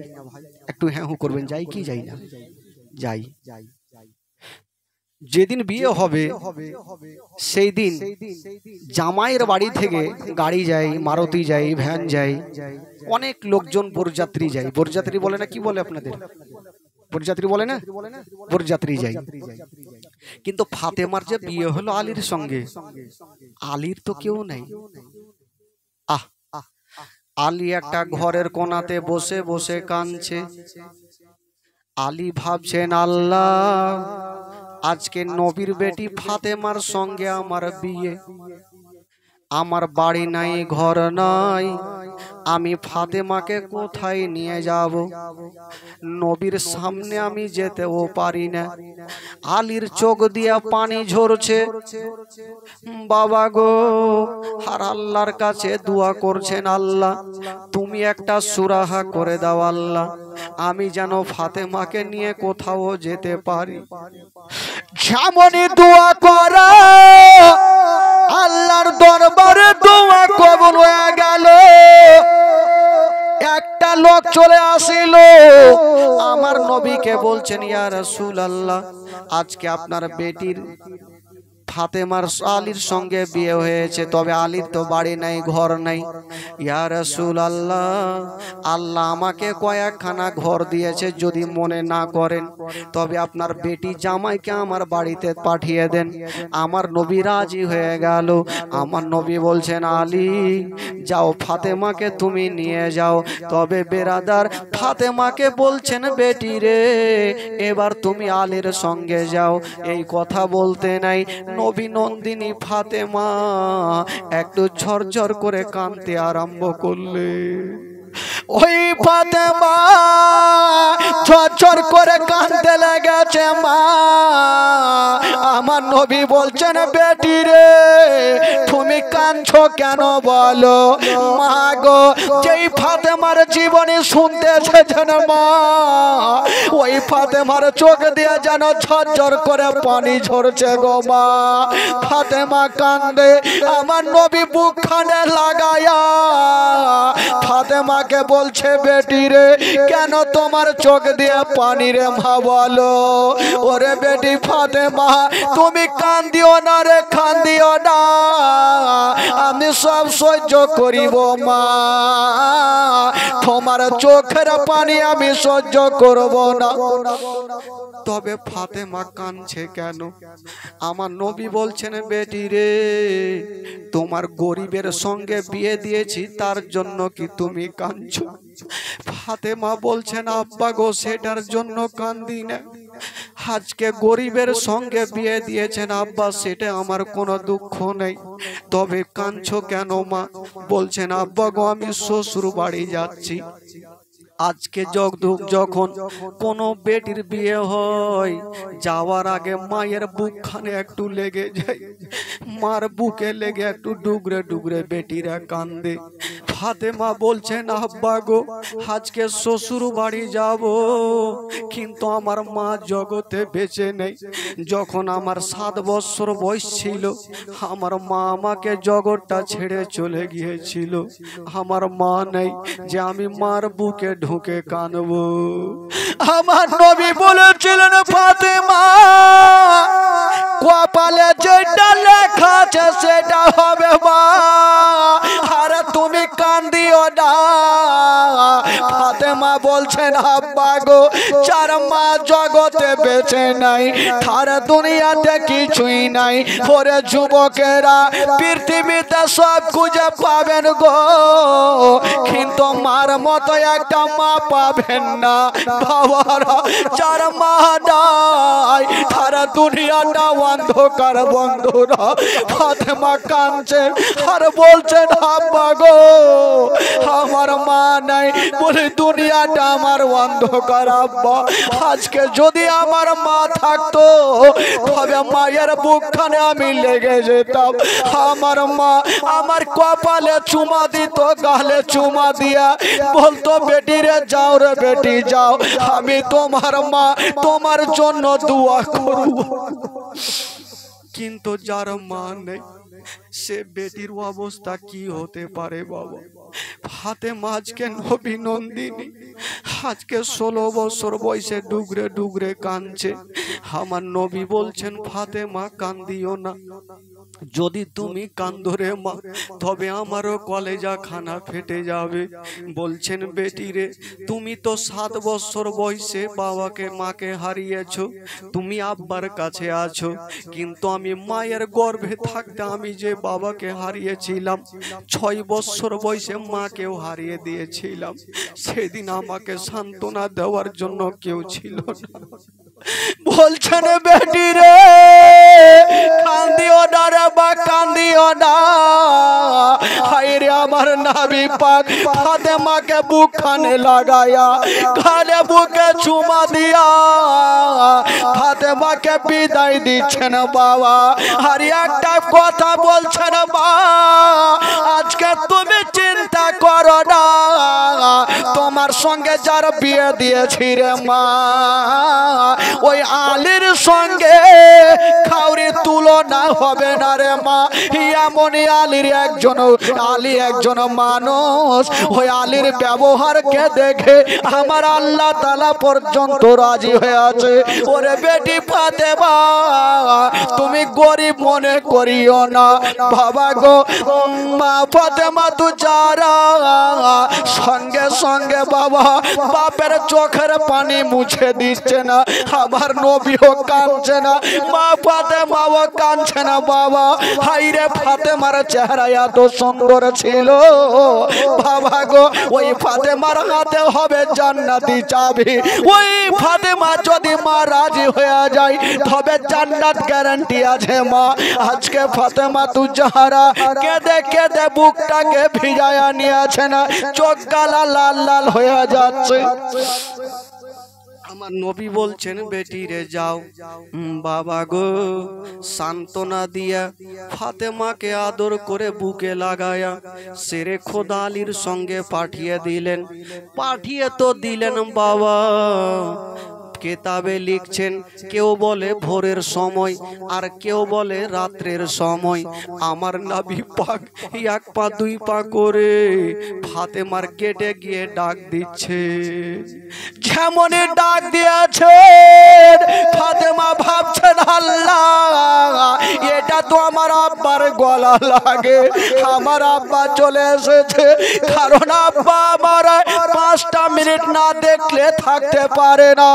একটু হ্যাঁ হু করবেন, যাই কি যাই না? যাই। যেদিন বিয়ে হবে সেই দিন জামাইয়ের বাড়ি থেকে গাড়ি যায়, মারুতি যায়, ভ্যান যায়, অনেক লোকজন বরযাত্রী যায়। বরযাত্রী বলে না, কি বলে আপনাদের? বরযাত্রী বলে না? বরযাত্রী যায়। কিন্তু ফাতেমার যে বিয়ে হলো আলীর সঙ্গে, আলীর তো কেউ নাই। আলী একটা ঘরের কোণাতে বসে বসে কাঁদছে। আলী ভাবছেন, আল্লাহ আজকে নবীর বেটি ফাতেমার সঙ্গে আমার বিয়ে, আমার বাড়ি নাই, ঘর নাই, আমি ফাতেমাকে কোথায় নিয়ে যাব? নবীর সামনে আমি যেতেও পারি না। আলীর চোখ দিয়ে পানি ঝরছে। বাবা গো, আর আল্লাহর কাছে দোয়া করছেন, আল্লাহ তুমি একটা সুরাহা করে দাও, আল্লাহ আমি যেন ফাতেমাকে নিয়ে কোথাও যেতে পারি। যেমনই দোয়া করা, আল্লাহর দরবারে দোয়া কবুল হয়ে গেল। একটা লোক চলে আসিল, আমার নবীকে বলছেন, ইয়া রাসূলুল্লাহ, আজকে আপনার বেটির ফাতেমার আলীর সঙ্গে বিয়ে হয়েছে, তবে আলীর তো বাড়ি নাই, ঘর নাই। ইয়া রাসূলুল্লাহ, আল্লাহ আমাকে কয়েকখানা ঘর দিয়েছে, যদি মনে না করেন তবে আপনার বেটি জামাইকে আমার বাড়িতে পাঠিয়ে দেন। আমার নবী রাজি হয়ে গেল। আমার নবী বলছেন, আলী যাও ফাতেমাকে তুমি নিয়ে যাও। তবে বেরাদার ফাতেমাকে বলছেন, বেটি রে এবার তুমি আলীর সঙ্গে যাও। এই কথা বলতে নাই নবী নন্দিনী ফাতেমা একটু ঝরঝর করে কাঁদতে আরম্ভ করলে। ওই ফাতেমা ঝরঝর করে কাঁদতে লেগেছে। মা, আমার নবী বলছেন, বেটি রে তুমি কাঁদছো কেন বলো? মা গো, যেই ফাতেমার জীবনী শুনতে এসেছেন মা, ওই ফাতেমার চোখ দিয়ে যেন ঝরঝর করে পানি ঝরছে গো মা। ফাতেমা কান্দে। আমার নবী বুকখানে লাগায়া ফাতেমাকে বলছে, বেটি রে কেন তোমার চোখ দিয়ে পানি রে মা বলো? ওরে বেটি ফাতেমা, তুমি কান্দিও না রে, কান্দিও না। আমি সব সহ্য করিব মা, তোমার চোখের পানি আমি সহ্য করব না। তবে ফাতেমা কাঁদছে কেন? আমার নবী বলছেন, বেটি রে, তোমার গরিবের সঙ্গে বিয়ে দিয়েছি তার জন্য কি তুমি কাঁদছো? ফাতেমা বলছেন, আব্বা গো, সেটার জন্য কান্দি না, আজকে গরিবের সঙ্গে বিয়ে দিয়েছেন আব্বা, সেটা আমার কোনো দুঃখ নেই। তবে কাঁদছো কেন মা? বলছেন, আব্বা গো, আমি শ্বশুর বাড়ি যাচ্ছি। আজকে যখন কোনো বেটির বিয়ে হয়, যাওয়ার আগে মায়ের বুকখানে একটু লেগে যায়, মার বুকে লেগে একটু ডুগরে ডুগরে বেটিরা কান্দে। ফাতেমা বলছেন, আব্বা গো, আজকে শ্বশুর বাড়ি যাব, কিন্তু আমার মা জগতে বেঁচে নেই। যখন আমার 7 বছর বয়স ছিল, আমার মা আমাকে জগৎটা ছেড়ে চলে গিয়েছিল। আমার মা নেই যে আমি মার বুকে ঢুকে কাঁদবো। আমার নবী বলেছিলেন, ফাতেমা, কপালে যেটা লেখা আছে সেটা হবে মা, আর তুমি কান্দিও না। ফাতেমা বলছেন, আব্বা গো, যার মা জগতে বেঁচে নাই, তার দুনিয়াতে কিছুই নাই। ওরে যুবকেরা, পৃথিবীতে সব খুঁজে পাবেন গো, কিন্তু মার মতো একটা মা পাবেন না। বাবারা, যার মা নাই, তার দুনিয়াটা অন্ধকার। বন্ধুরা, ফাতেমা কাঁদছে আর বলছেন, আব্বা গো, আমার মা নাই বলে দুনিয়াটা আমার অন্ধকার। আব্বা, আজকে যদি আমার মা থাকতো, তবে মায়ের বুকখানে আমি লেগে যেতাম। আমার মা আমার কপালে চুমা দিত, গালে চুমা দিয়া বলতো, বেটি রে, যাও রে বেটি যাও, আমি তোমার মা, তোমার জন্য দোয়া করব। কিন্তু যার মা নেই, সে বেটির অবস্থা কি হতে পারে বাবা? ফাতেমা আজকে নবী নন্দিনী, আজকে 16 বছর বয়সে ডুগরে ডুগরে কাঁদছে। আমার নবী বলছেন, ফাতেমা কান্দিও না, যদি তুমি কান্দো রে মা, তবে আমারও কলেজা খানা ফেটে যাবে। বলছেন, বেটি রে, তুমি তো 7 বছর বয়সে বাবাকে মাকে হারিয়েছো, তুমি আব্বার কাছে আছো, কিন্তু আমি মায়ের গর্ভে থাকতে আমি যে বাবাকে হারিয়েছিলাম, 6 বছর বয়সে মাকেও হারিয়ে দিয়েছিলাম। সেদিন আমাকে সান্ত্বনা দেওয়ার জন্য কেউ ছিল না। বলছেন, বেটি রে, কান্দিও না রে বা, কান্দিও না। হায়রে আমার নবী পাক ফাতেমাকে বুকখানে লাগায়া, গালে বুকে চুমা দিয়া ফাতেমাকে বিদায় দিচ্ছেন বাবা। আর একটা কথা বলছেন, মা, আজকে তুমি চিন্তা করো না, তোমার সঙ্গে যার বিয়ে দিয়েছি রে মা, ওই আলীর সঙ্গে কাউরি তুলনা হবে না রে মা। এমনই আলীর আলী একজন মানুষ, ওই আলীর ব্যবহারকে দেখে আমার আল্লাহ তাআলা পর্যন্ত রাজি হয়ে আছে। ওরে বেটি ফাতেমা, তুমি গরিব মনে করিও না বাবা গো। মা ফাতেমা তু যারা সঙ্গে সঙ্গে বাবা বাপের চোখের পানি মুছে দিচ্ছে না, আমার নবীও কাঁদছে না, মা ফাতেমাও কাঁদছে না বাবা। হাইরে, ফাতেমার চেহারা এত সুন্দর ছিল বাবা গো, ওই ফাতেমার হাতে হবে জান্নাতি চাবি। ওই ফাতেমা যদি মা রাজি হয়ে যায়, তবে জান্নাত গ্যারান্টি আছে মা। আজকে ফাতেমা তু যারা কেঁদে কেঁদে বুকটাকে ভিজায়া নিয়েছে না, চোখ গালা লাল লাল হয়ে যাচ্ছে। আমার নবী বলছেন, বেটি রে যাও। বাবা গো, সান্ত্বনা দিয়া ফাতেমাকে আদর করে বুকে লাগায়া সেরে খোদা আলীর সঙ্গে পাঠিয়ে দিলেন। পাঠিয়ে তো দিলেন বাবা, কেতাবে লিখছেন, কেউ বলে ভোরের সময় আর কেউ বলে রাত্রের সময়। আমার নবী পাক এক পা দুই পা করে ফাতেমার গেটে গিয়ে ডাক দিচ্ছে। যেমনই ডাক দিয়েছে ফাতেমা ভাবছেন, আল্লাহ এটা তো আমার আব্বার গলা লাগে, আমার আব্বা চলে এসেছে। কারণ আব্বা আমার 5টা মিনিট না দেখলে থাকতে পারে না,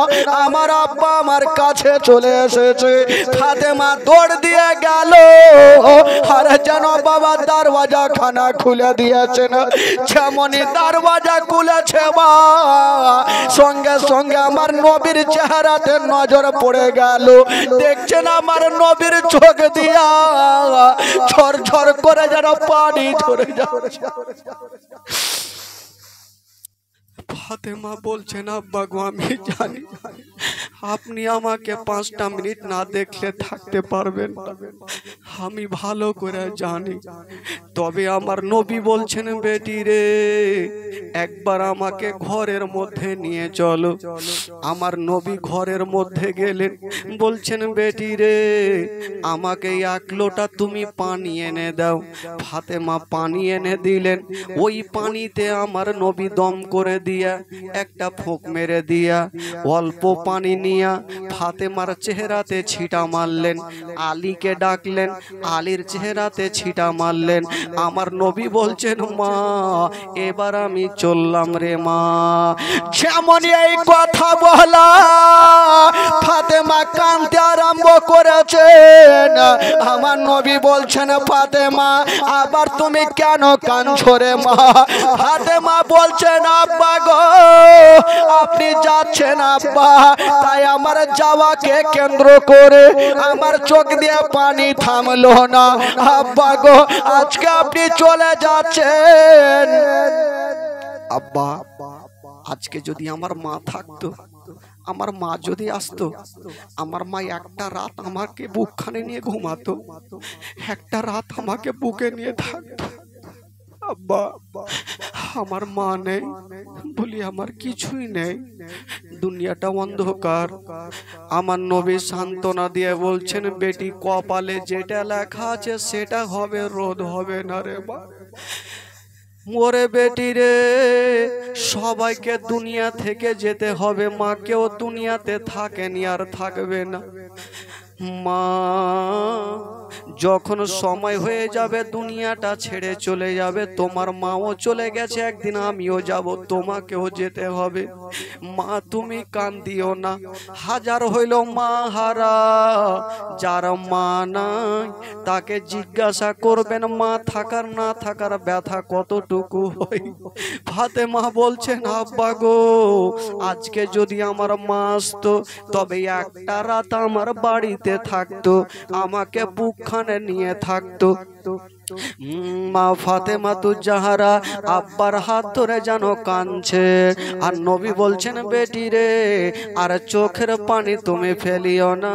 আমার আব্বা আমার কাছে চলে এসেছে। ফাতেমা দৌড় দিয়ে গেল, আর যেন বাবা দরওয়াজা খানা খুলে দিয়েছেন। যেমনই দরওয়াজা খুলেছে মা, সঙ্গে সঙ্গে আমার নবীর চেহারাতে নজর পড়ে গেল। দেখছেন আমার নবীর চোখ দিয়া ঝরঝর করে যেন পানি ঝরে যাচ্ছে। ফাতেমা বলছেন, আব্বা গো আমি জানি আপনি আমাকে 5টা মিনিট না দেখলে থাকতে পারবেন না, আমি ভালো করে জানি। তবে আমার নবী বলছেন, বেটি রে একবার আমাকে ঘরের মধ্যে নিয়ে চলো। আমার নবী ঘরের মধ্যে গেলেন, বলছেন, বেটি রে আমাকে 1 লোটা তুমি পানি এনে দাও। ফাতেমা পানি এনে দিলেন। ওই পানিতে আমার নবী দম করে দিয়া একটা ফোঁক মেরে দিয়া অল্প পানি নিয়া ফাতেমার চেহারাতে ছিটা মারলেন। আলীকে ডাকলেন, আলীর চেহারাতে ছিটা মারলেন। আমার নবী বলছেন, মা এবার আমি চললাম রে মা। যেমন এই কথা বলা ফাতেমা কাঁদতে আরম্ভ করেছেন। আমার নবী বলছেন, ফাতেমা আবার তুমি কেন কাঁদছো রে মা? ফাতেমা বলছেন, আব্বা গো আপনি যাচ্ছেন আব্বা, তাই আমার যাওয়াকে কেন্দ্র করে আমার চোখ দিয়ে পানি থামলো না। আব্বা গো আজকে আপনি চলে যাচ্ছেন। আব্বা আজকে যদি আমার মা থাকতো, আমার মা যদি আসতো, আমার মা একটা রাত আমাকে বুকখানে নিয়ে ঘুমাতো, একটা রাত আমাকে বুকে নিয়ে থাকতো। আব্বা আমার মা নেই বলি আমার কিছুই নেই, দুনিয়াটা অন্ধকার। আমার নবী সান্ত্বনা দিয়ে বলছেন, বেটি কপালে যেটা লেখা আছে সেটা হবে, রোধ হবে না রে মা। মোরে বেটি রে সবাইকে দুনিয়া থেকে যেতে হবে, মা কেউ দুনিয়াতে থাকেনি আর থাকবে না। মা যখন সময় হয়ে যাবে দুনিয়াটা ছেড়ে চলে যাবে, তোমার মাও চলে গেছে, একদিন আমিও যাব, তোমাকেও যেতে হবে। মা তুমি কান্দিও না, হাজার হইল মা হারা, যার মা নাই তাকে জিজ্ঞাসা করবেন মা থাকার না থাকার ব্যথা কতটুকু হয়। ফাতেমা বলছেন, আব্বা গো আজকে যদি আমার মা আসতো, তবে একটা রাত আমার বাড়িতে থাকতো, আমাকে বুকখানে নিয়ে থাকতো। মা ফাতেমা তু জাহারা আব্বার হাত ধরে যেন কাঁদছে। আর নবী বলছেন, বেটি রে আর চোখের পানি তুমি ফেলিও না,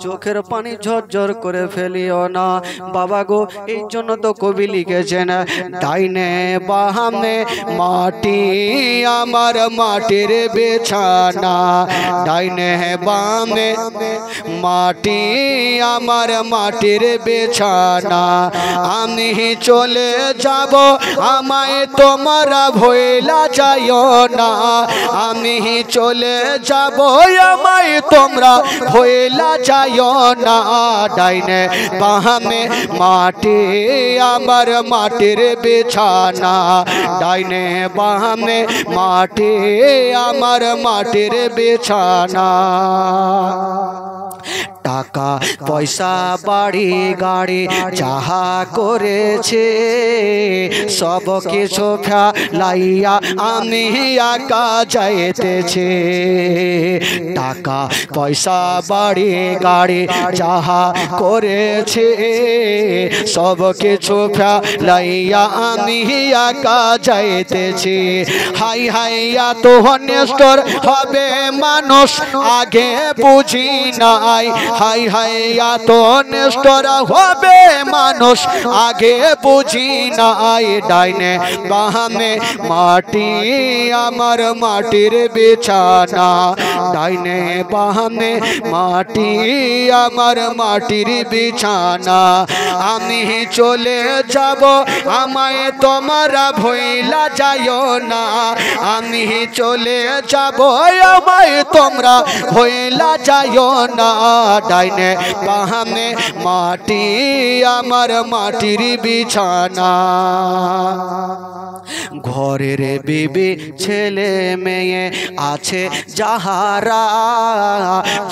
চোখের পানি ঝরঝর করে ফেলিও না। বাবা গো এই জন্য তো কবি লিখেছেন, ডাইনে বামে মাটি আমার মাটির বিছানা, ডাইনে বামে মাটি আমার মাটির বিছানা, আমি চলে যাব আমায় তোমরা ভুলা যাইও না, আমি চলে যাব আমায় তোমরা ভুলা যাইও না, ডাইনে বামে মাটি আমার মাটির বিছানা, ডাইনে বামে মাটি আমার মাটির বিছানা। টাকা পয়সা বাড়ি গাড়ি যাহা করেছে সব কিছু ফেলাইয়া আমি একা যাইতেছি, টাকা পয়সা বাড়ি গাড়ি যাহা করেছে সব কিছু ফেলাইয়া আমি একা যাইতেছি। হাই হাইয়া তো নিষ্ঠুর হবে মানুষ আগে বুঝি নাই, হাই হাইয়া তো নিষ্ঠুর হবে মানুষ আগে বুঝি নাই, ডাইনে বামে মাটি আমার মাটির বিছানা, ডাইনে বামে মাটি আমার মাটির বিছানা আমি চলে যাব আমায় তোমরা ভুইলা যাইও না আমি চলে যাব আমায় তোমরা ভুইলা যাইও না ডাইনে বামে মাটি আমার মাটির বিছানা ঘরের বিবি ছেলে মেয়ে আছে যাহারা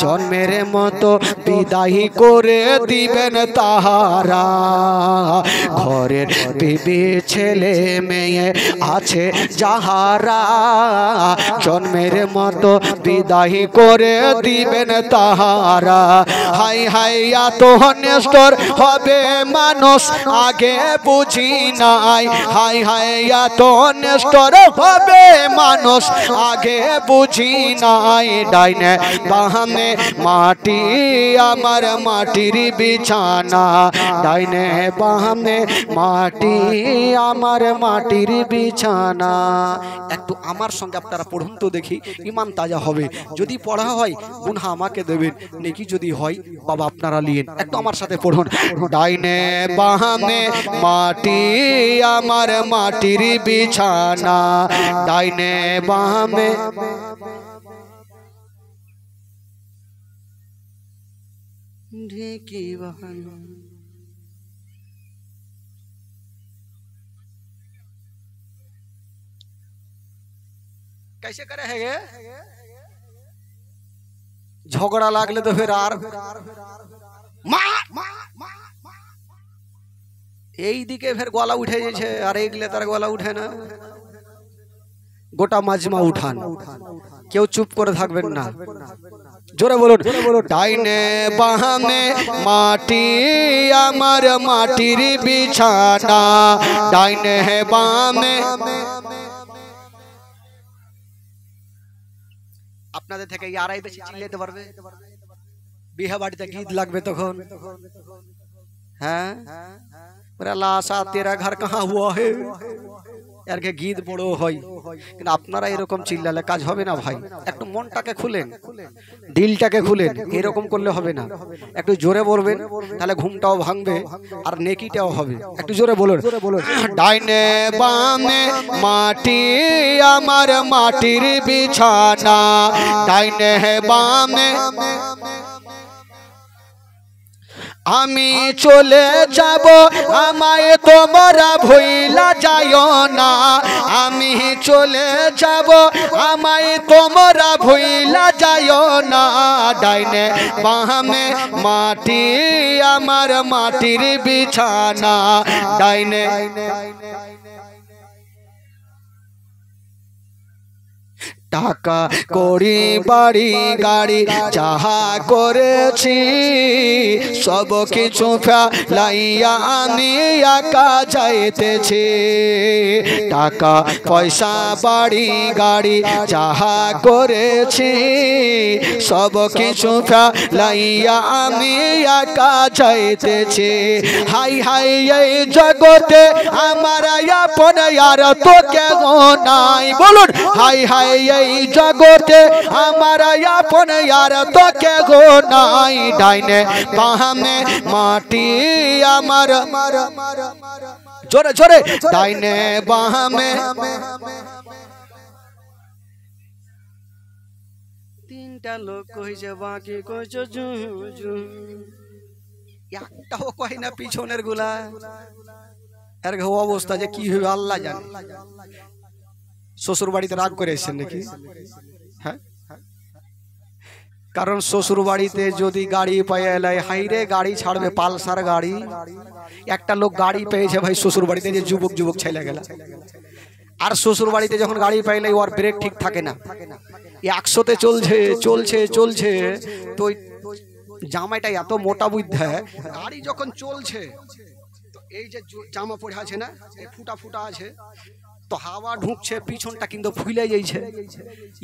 জন্মের মতো বিদায় করে দিবেন তাহারা ঘরের বিবি ছেলে মেয়ে আছে যাহারা জন্মের মতো বিদায় করে দিবেন তাহারা হাই হাই এত নেস্টর হবে মানুষ আগে বুঝি নাই হাই হাই এত নেস্টর হবে মানুষ আগে বুঝি নাই ডাইনে বামে মাটি আমার মাটির বিছানা ডাইনে বামে মাটি আমার মাটির বিছানা একটু আমার সঙ্গে আপনারা পড়ুন তো দেখি ইমান তাজা হবে যদি পড়া হয় গুনাহ আমাকে দেবেন নেকি যদি হয় বাবা আপনারা লিয়েন একটু আমার সাথে পড়ুন ডাইনে বামে মাটি আমার মাটির বিছানা ডাইনে বামে ঢেকি বাহানা कैसे करे है झगड़ा लागले तो फिर आर এই দিকে ফের গলা উঠে যাচ্ছে আর এইগুলো তার গলা উঠে না গোটা মাজমা উঠান কেউ চুপ করে থাকবেন না জোরে বলুন ডাইনে বামে মাটি আমার মাটির বিছানা ডাইনে বামে আপনাদের থেকে ইয়ারাই বেশি চিল্লাতে পারবে বিয়ে বাড়িতে গীত লাগবে তখন হ্যাঁ লাশা তেরা ঘর কাহা হুয়া হে यार के गीत बड़ो হয় কিন্তু আপনারা এরকম চিল্লালে কাজ হবে না ভাই একটু মনটাকে খুলেন দিলটাকে খুলেন এরকম করলে হবে না একটু জোরে বলবেন তাহলে ঘুমটাও ভাঙবে আর নেকিটাও হবে একটু জোরে বলুন ডাইনে বামে মাটি আমার মাটির বিছানা ডাইনে বামে আমি চলে যাব আমায় তোমরা ভুইলা যাইও না আমি চলে যাব আমায় তোমরা ভুইলা যাইও না ডাইনে বামে মাটি আমার মাটির বিছানা ডাইনে টাকা করি বাড়ি গাড়ি যাহা করেছি সব কিছু ফেলাইয়া আমি একা যাইতেছি টাকা পয়সা বাড়ি গাড়ি যাহা করেছি সব কিছু ফেলাইয়া আমি একা যাইতেছি হাই হাই এই জগতে আমার আপন আর তো কেউ নাই বলুন হাই হাই এই জগতে আমার আপন আর তো কেউ নাই ডাইনে বামে মাটি আমার জোরে জোরে ডাইনে বামে তিনটা লোক কইছে বাকি কইছে একটাও কই না পিছনের গুলা এর অবস্থা যে কি হবে আল্লাহ জানে শ্বশুর বাড়িতে রাগ করে এসেছেন নাকি হ্যাঁ কারণ শ্বশুর বাড়িতে যদি গাড়ি পেয়ে এলাই হাইরে গাড়ি ছাড়বে পালসার গাড়ি একটা লোক গাড়ি পেয়েছে ভাই শ্বশুর বাড়িতে যে যুবক যুবক ছেলে গেলা আর শ্বশুর বাড়িতে যখন গাড়ি পাইলে ওর ব্রেক ঠিক থাকে না 100-তে চলছে চলছে চলছে তো জামাইটা এত মোটা বুদ্ধা গাড়ি যখন চলছে তো এই যে জামা পরে আছে না এই ফুটা ফুটা আছে তো হাওয়া ঢুকছে পিছনটা কিন্তু ফুলে যাইছে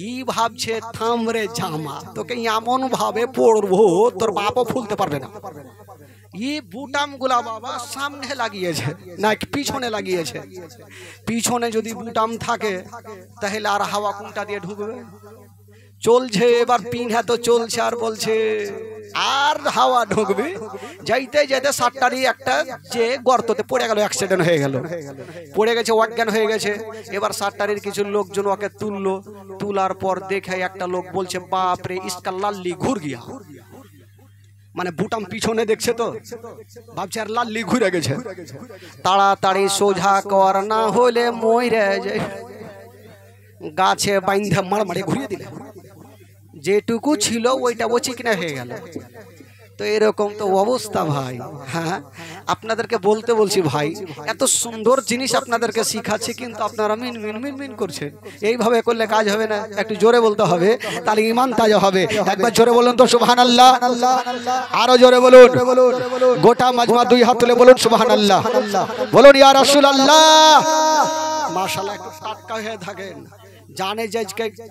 ই ভাবছে থাম রে জামা তোকে এমন ভাবে পড়বো তোর বাপও ফুলতে পারবে না ই বুটাম গুলা বাবা সামনে লাগিয়েছে না পিছনে লাগিয়েছে পিছনে যদি বুটাম থাকে তাহলে আর হাওয়া কোনটা দিয়ে ঢুকবে চলছে এবার পিঠা তো চলছে আর বলছে আর হাওয়া ঢুকবে যাইতে যেতে সাতটারই একটা যে গর্ততে পড়ে গেল, অ্যাক্সিডেন্ট হয়ে গেল, পড়ে গেছে, অজ্ঞান হয়ে গেছে। এবার সাতটারির কিছু লোকজন ওকে তুললো, তুলার পর দেখে একটা লোক বলছে বাপ রে ইসকা লাল্লি ঘুর গিয়া, মানে বুটাম পিছনে দেখছে তো ভাবছে আর লাল্লি ঘুরে গেছে, তাড়াতাড়ি সোজা কর না হলে মইরে যায়, গাছে বাইন্ধা মারমারে ঘুরিয়ে দিলে, যেটুকু ছিল ওইটা ও চিকনা হয়ে গেল। তো এরকম তো অবস্থা ভাই। হ্যাঁ, আপনাদেরকে বলতে বলছি ভাই, এত সুন্দর জিনিস আপনাদেরকে শিখাচ্ছি কিন্তু আপনারা মিন মিন মিন মিন করছেন। এইভাবে করলে কাজ হবে না, একটু জোরে বলতে হবে, তাহলে ঈমান তাজা হবে। একবার জোরে বলুন তো সুবহানাল্লাহ, আরো জোরে বলুন, গোটা মাজমা দুই হাত তুলে বলুন সুবহানাল্লাহ, বলুন ইয়া রাসূলুল্লাহ। মাশাআল্লাহ, একটু টাটকা হয়ে থাকেন। জানে যে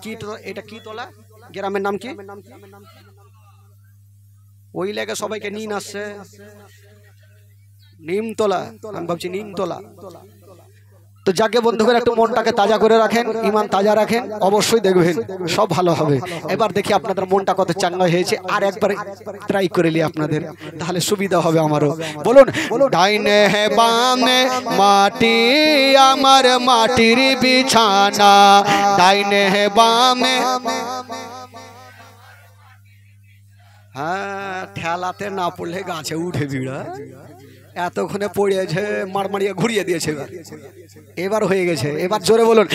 কি এটা কি তোলা, গ্রামের নাম কি? ওই লেগে সবাইকে নিন আসছে, নিমতলা, আমি ভাবছি নিমতলা। তো যাকে বন্ধুরা একটু মনটাকে তাজা করে রাখেন, ঈমান তাজা রাখেন, অবশ্যই দেখবেন সব ভালো হবে। এবার দেখি আপনাদের মনটা কত চাঙ্গা হয়েছে, আর একবার ট্রাই করে নিই আপনাদের, তাহলে সুবিধা হবে আমারও। বলুন, ডাইনে বামে মাটি আমার মাটির বিছানা, ডাইনে বামে। হ্যাঁ, ঠেলাতে না পড়লে গাছে উঠে ভিড়া, এতক্ষণে পড়েছে মারমারিয়া ঘুরিয়ে দিয়েছে, এবার হয়ে গেছে। এবার জোরে বলুন,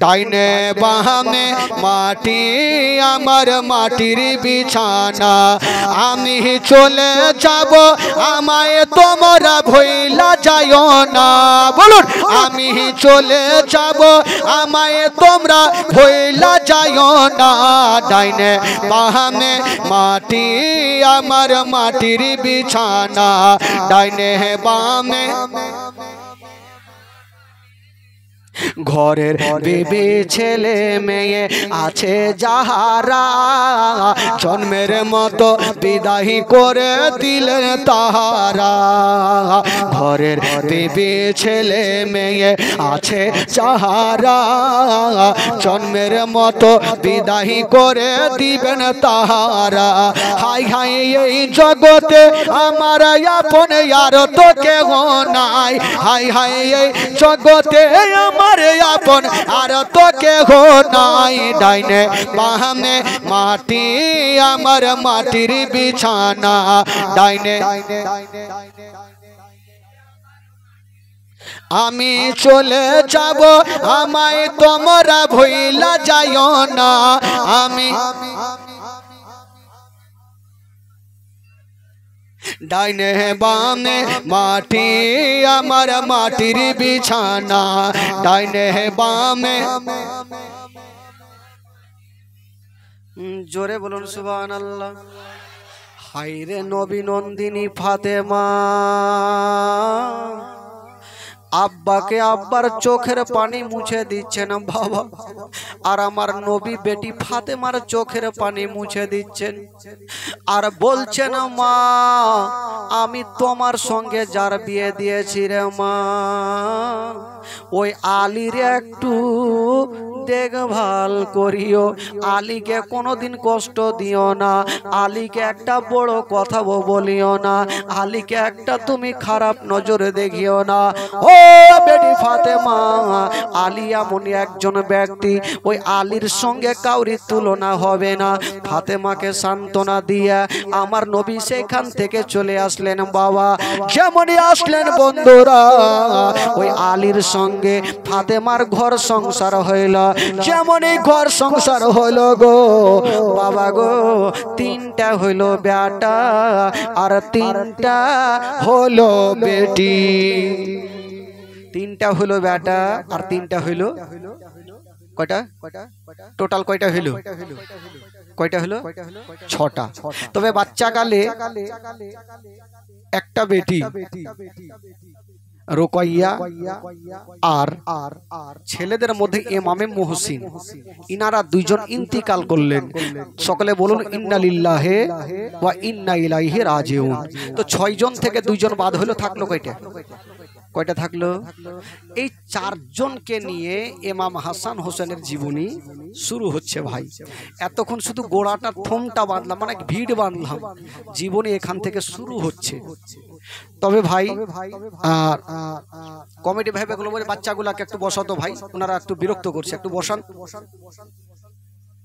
ডাইনে বামে মাটি আমার মাটির বিছানা, আমি চলে যাব আমায় তোমরা ভুইলা যাইও না। বলুন, আমি চলে যাব আমায় তোমরা ভুইলা যাইও না, ডাইনে বামে মাটি আমার মাটির বিছানা, ডাইনে বামে। ঘরের বিবি ছেলে মেয়ে আছে যাহারা, জন্মের মতো বিদায় করে দিলেন তাহারা। ঘরের বিবি ছেলে মেয়ে আছে যাহারা, জন্মের মতো বিদায় করে দিবেন তাহারা। হাই হাই এই জগতে আমার আপন আর তো কেহ নাই, হাই হাই এই জগতে আমার আপন আর তো কেহ নাই, ডাইনে বামে মাটি আমার মাটির বিছানা, ডাইনে আমি চলে যাব আমায় তোমরা ভুইলা যাইও না, আমি ডাইনে বামে মাটি আমার মাটির বিছানা, ডাইনে বামে। জোরে বলুন সুবহানাল্লাহ। হায়রে নবী নন্দিনী ফাতেমা, আব্বাকে আব্বার চোখের পানি মুছে দিচ্ছেন বাবা, আর আমার নবী বেটি ফাতেমার চোখের পানি মুছে দিচ্ছেন, আর বলছেন মা আমি তোমার সঙ্গে যার বিয়ে দিয়েছি রে মা, ওই আলীর একটু দেখভাল করিও, আলীকে কোনোদিন কষ্ট দিও না, আলীকে একটা বড় কথা বলিও না, আলীকে একটা তুমি খারাপ নজরে দেখিও না। ও বেটি ফাতেমা, আলী এমন একজন ব্যক্তি, ওই আলীর সঙ্গে কাউরি তুলনা হবে না। ফাতেমাকে সান্ত্বনা দিয়ে আমার নবী সেখান থেকে চলে আসলেন বাবা। যেমনই আসলেন বন্ধুরা, ওই আলীর সঙ্গে ফাতেমার ঘর সংসার হইল, যেমনই ঘর সংসার হইল গো বাবা গো, তিনটা হইল বেটা আর তিনটা হলো বেটি, তিনটা হলো বেটা আর তিনটা হইলো কয়টা, টোটাল কয়টা হইলো, কয়টা হলো, ছটা। তবে বাচ্চা কালে একটা বেটি রোকাইয়া, আর ছেলেদের মধ্যে ইমামে মুহসিন, ইনারা দুইজন ইন্তিকাল করলেন। সকলে বলুন ইন্না লিল্লাহি ওয়া ইন্না ইলাইহি রাজিউন। তো 6 জন থেকে 2 জন বাদ হলো, থাকলো কয়টা, কয়টা থাকলো? এই চারজনকে নিয়ে ইমাম হাসান হোসেনের জীবনী শুরু হচ্ছে ভাই। এতক্ষণ শুধু গোড়াটা থমটা বাঁধলাম, মানে ভিড় বাঁধলাম, জীবনী এখান থেকে শুরু হচ্ছে। তবে ভাই আর কমিটি ভাইবে গুলো বলে বাচ্চাগুলাকে একটু বসাতো ভাই, ওনারা একটু বিরক্ত করছে, একটু বসান।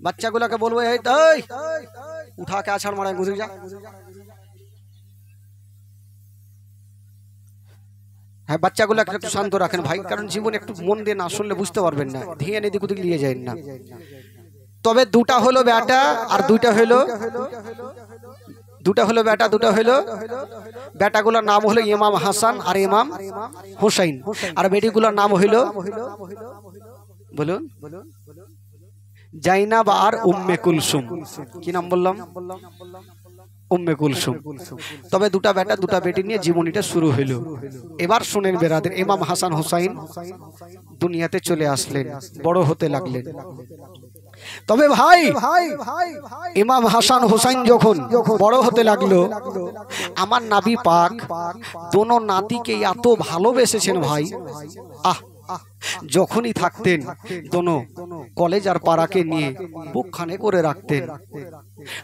বাচ্চাগুলাকে বলবো এই উঠা কে আছাড় মারায় গুজরে যা। হ্যাঁ, বাচ্চাগুলাকে একটু শান্ত রাখেন ভাই, কারণ জীবন একটু মন দিয়ে না শুনলে বুঝতে পারবেন না, ধিয়ে এদিক ওদিক নিয়ে যায় না। তবে দুটা হলো বেটা আর দুটা হলো বেটা, দুটা হলো বেটাগুলোর নাম হলো ইমাম হাসান আর ইমাম হুসাইন, আর বেটিগুলোর নাম হইলো বলুন জাইনাব আর উম্মে কুলসুম। কি নাম বললাম? উম্মে কুলসুম। তবে দুটা বেটা দুটা বেটি নিয়ে জীবনীটা শুরু হইল। এবার শুনেন বেরাদের, ইমাম হাসান হুসাইন দুনিয়াতে চলে আসলেন, বড় হতে লাগলেন। তবে ভাই ইমাম হাসান হুসাইন যখন বড় হতে লাগলো, আমার নবী পাক দোনো নাতিকে এত ভালোবেসেছেন ভাই। যখনই থাকতেন দোনো কলেজ আর পাড়াকে নিয়ে বুকখানে করে রাখতেন।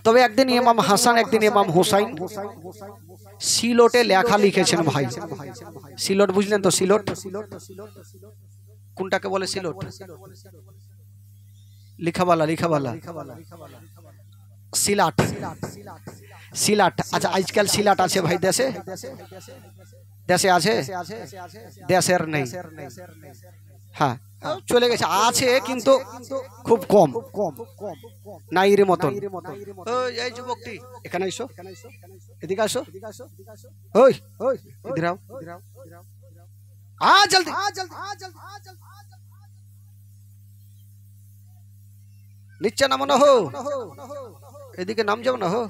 তবে একদিন ইমাম হাসান একদিন ইমাম হুসাইন সিলটে লেখা লিখেছেন ভাই। সিলট বুঝলেন তো? সিলট কোনটাকে বলে? সিলট লিখাবালা সিলাট। আচ্ছা, আজকাল সিলাট আছে ভাই দেশে? দেশে আছে? দেশের নেই। হ্যাঁ, চলে গেছে, আছে কিন্তু খুব কম, নাইর মতন। এই যুবকটি এখানে এসো, এদিকে আসো, ওই ইধর আও, জলদি। নিচে নামো না, হো এদিকে নাম যাও না, হো।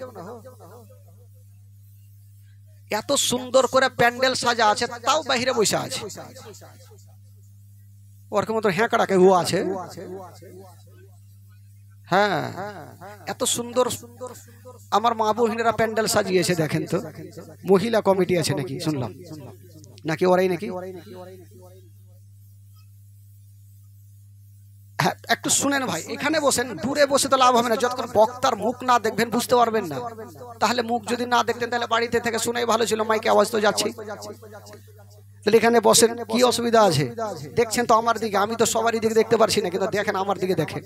এত সুন্দর করে প্যান্ডেল সাজা আছে, তাও বাহিরে বসে আছে, ওর মতো হ্যাঁকড়াকে ও আছে। হ্যাঁ, এত সুন্দর আমার মা বহিনেরা প্যান্ডেল সাজিয়েছে, দেখেন তো। মহিলা কমিটি আছে নাকি শুনলাম, নাকি ওরাই নাকি? হ্যাঁ, একটু শুনেন ভাই, এখানে বসেন, দূরে বসে তো লাভ হবে না, যতক্ষণ বক্তার মুখ না দেখবেন বুঝতে পারবেন না। তাহলে মুখ যদি না দেখতেন তাহলে বাড়িতে থেকে শুনেই ভালো ছিল, মাইকে আওয়াজ তো যাচ্ছে। তাহলে এখানে বসেন, কি অসুবিধা আছে? দেখছেন তো আমার দিকে, আমি তো সবারই দিকে দেখতে পারছি না, কিন্তু দেখেন আমার দিকে দেখেন।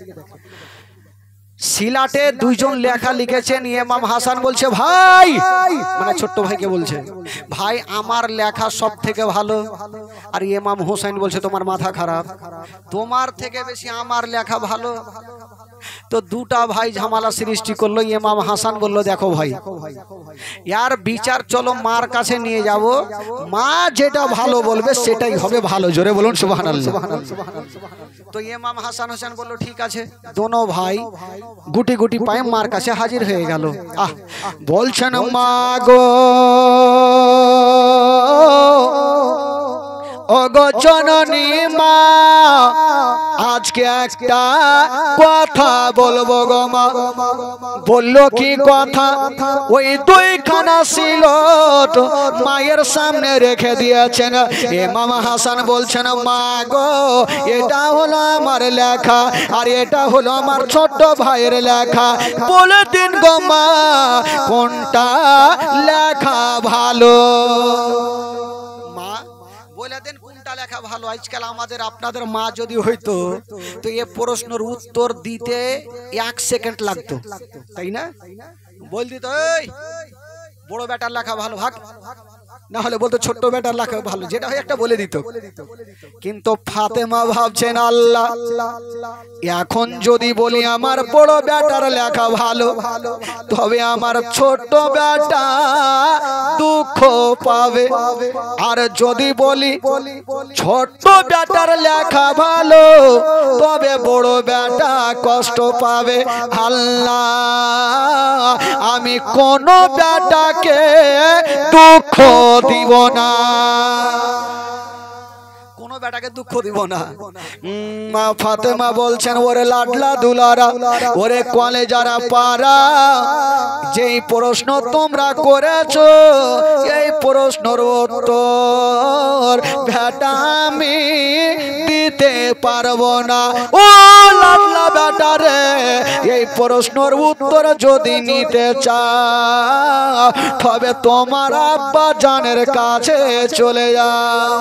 সিলাটে দুইজন লেখা লিখেছেন, ইমাম হাসান বলছে ভাই, মানে ছোট্ট ভাইকে বলছে, ভাই আমার লেখা সব থেকে ভালো। আর ইমাম হুসাইন বলছে তোমার মাথা খারাপ, তোমার থেকে বেশি আমার লেখা ভালো। তো দুটা ভাই ঝামেলা সৃষ্টি করলো। ইমাম হাসান বললো দেখো ভাই, यार বিচার চলো মার কাছে নিয়ে যাব, মা যেটা ভালো বলবে সেটাই হবে ভালো। জোরে বলুন সুবহানাল্লাহ। তো ইমাম হাসান হোসেন বলল ঠিক আছে। দোনো ভাই গুটি গুটি পায়ে মার কাছে হাজির হয়ে গেল। বলছেন মা গো ওগো জননী মা, আজকে একটা কথা বলবো গো মা। বললো কি কথা? ওই দুইখানা সিলট মায়ের সামনে রেখে দিয়েছেন। ইমাম হাসান বলছেন মা গো এটা হলো আমার লেখা, আর এটা হলো আমার ছোট্ট ভাইয়ের লেখা। বলে দিন গো মা কোনটা লেখা ভালো। মা বলে দেন কোনটা লেখা ভালো। আজকাল আমাদের আপনাদের মা যদি হইতো তো এই প্রশ্নের উত্তর দিতে 1 সেকেন্ড লাগতো, তাই না? বল দিত এই বড় বেটার লেখা ভালো, ভাগ। না হলে বলতো ছোট্ট বেটার লেখা ভালো, যেটা হয় একটা বলে দিত। কিন্তু ফাতেমা ভাবছেন আল্লাহ, এখন যদি বলি আমার বড় বেটার লেখা ভালো, তবে আমার ছোট্ট বেটা দুঃখ পাবে। আর যদি বলি ছোট্ট বেটার লেখা ভালো, তবে বড় বেটা কষ্ট পাবে। আল্লাহ আমি কোন বেটাকে দুঃখ দিব না। কোন বেটাকে দুঃখ দিব না। মা ফাতেমা বলছেন, ওরে লাডলা দুলারা, ওরে কলেজারা পারা, যেই প্রশ্ন তোমরা করেছো এই প্রশ্নের উত্তর বেটা আমি দিতে পারবো না। ও লাডলা বেটা রে, এই প্রশ্নের উত্তর যদি নিতে চাও তবে তোমার আব্বা জানের কাছে চলে যাও।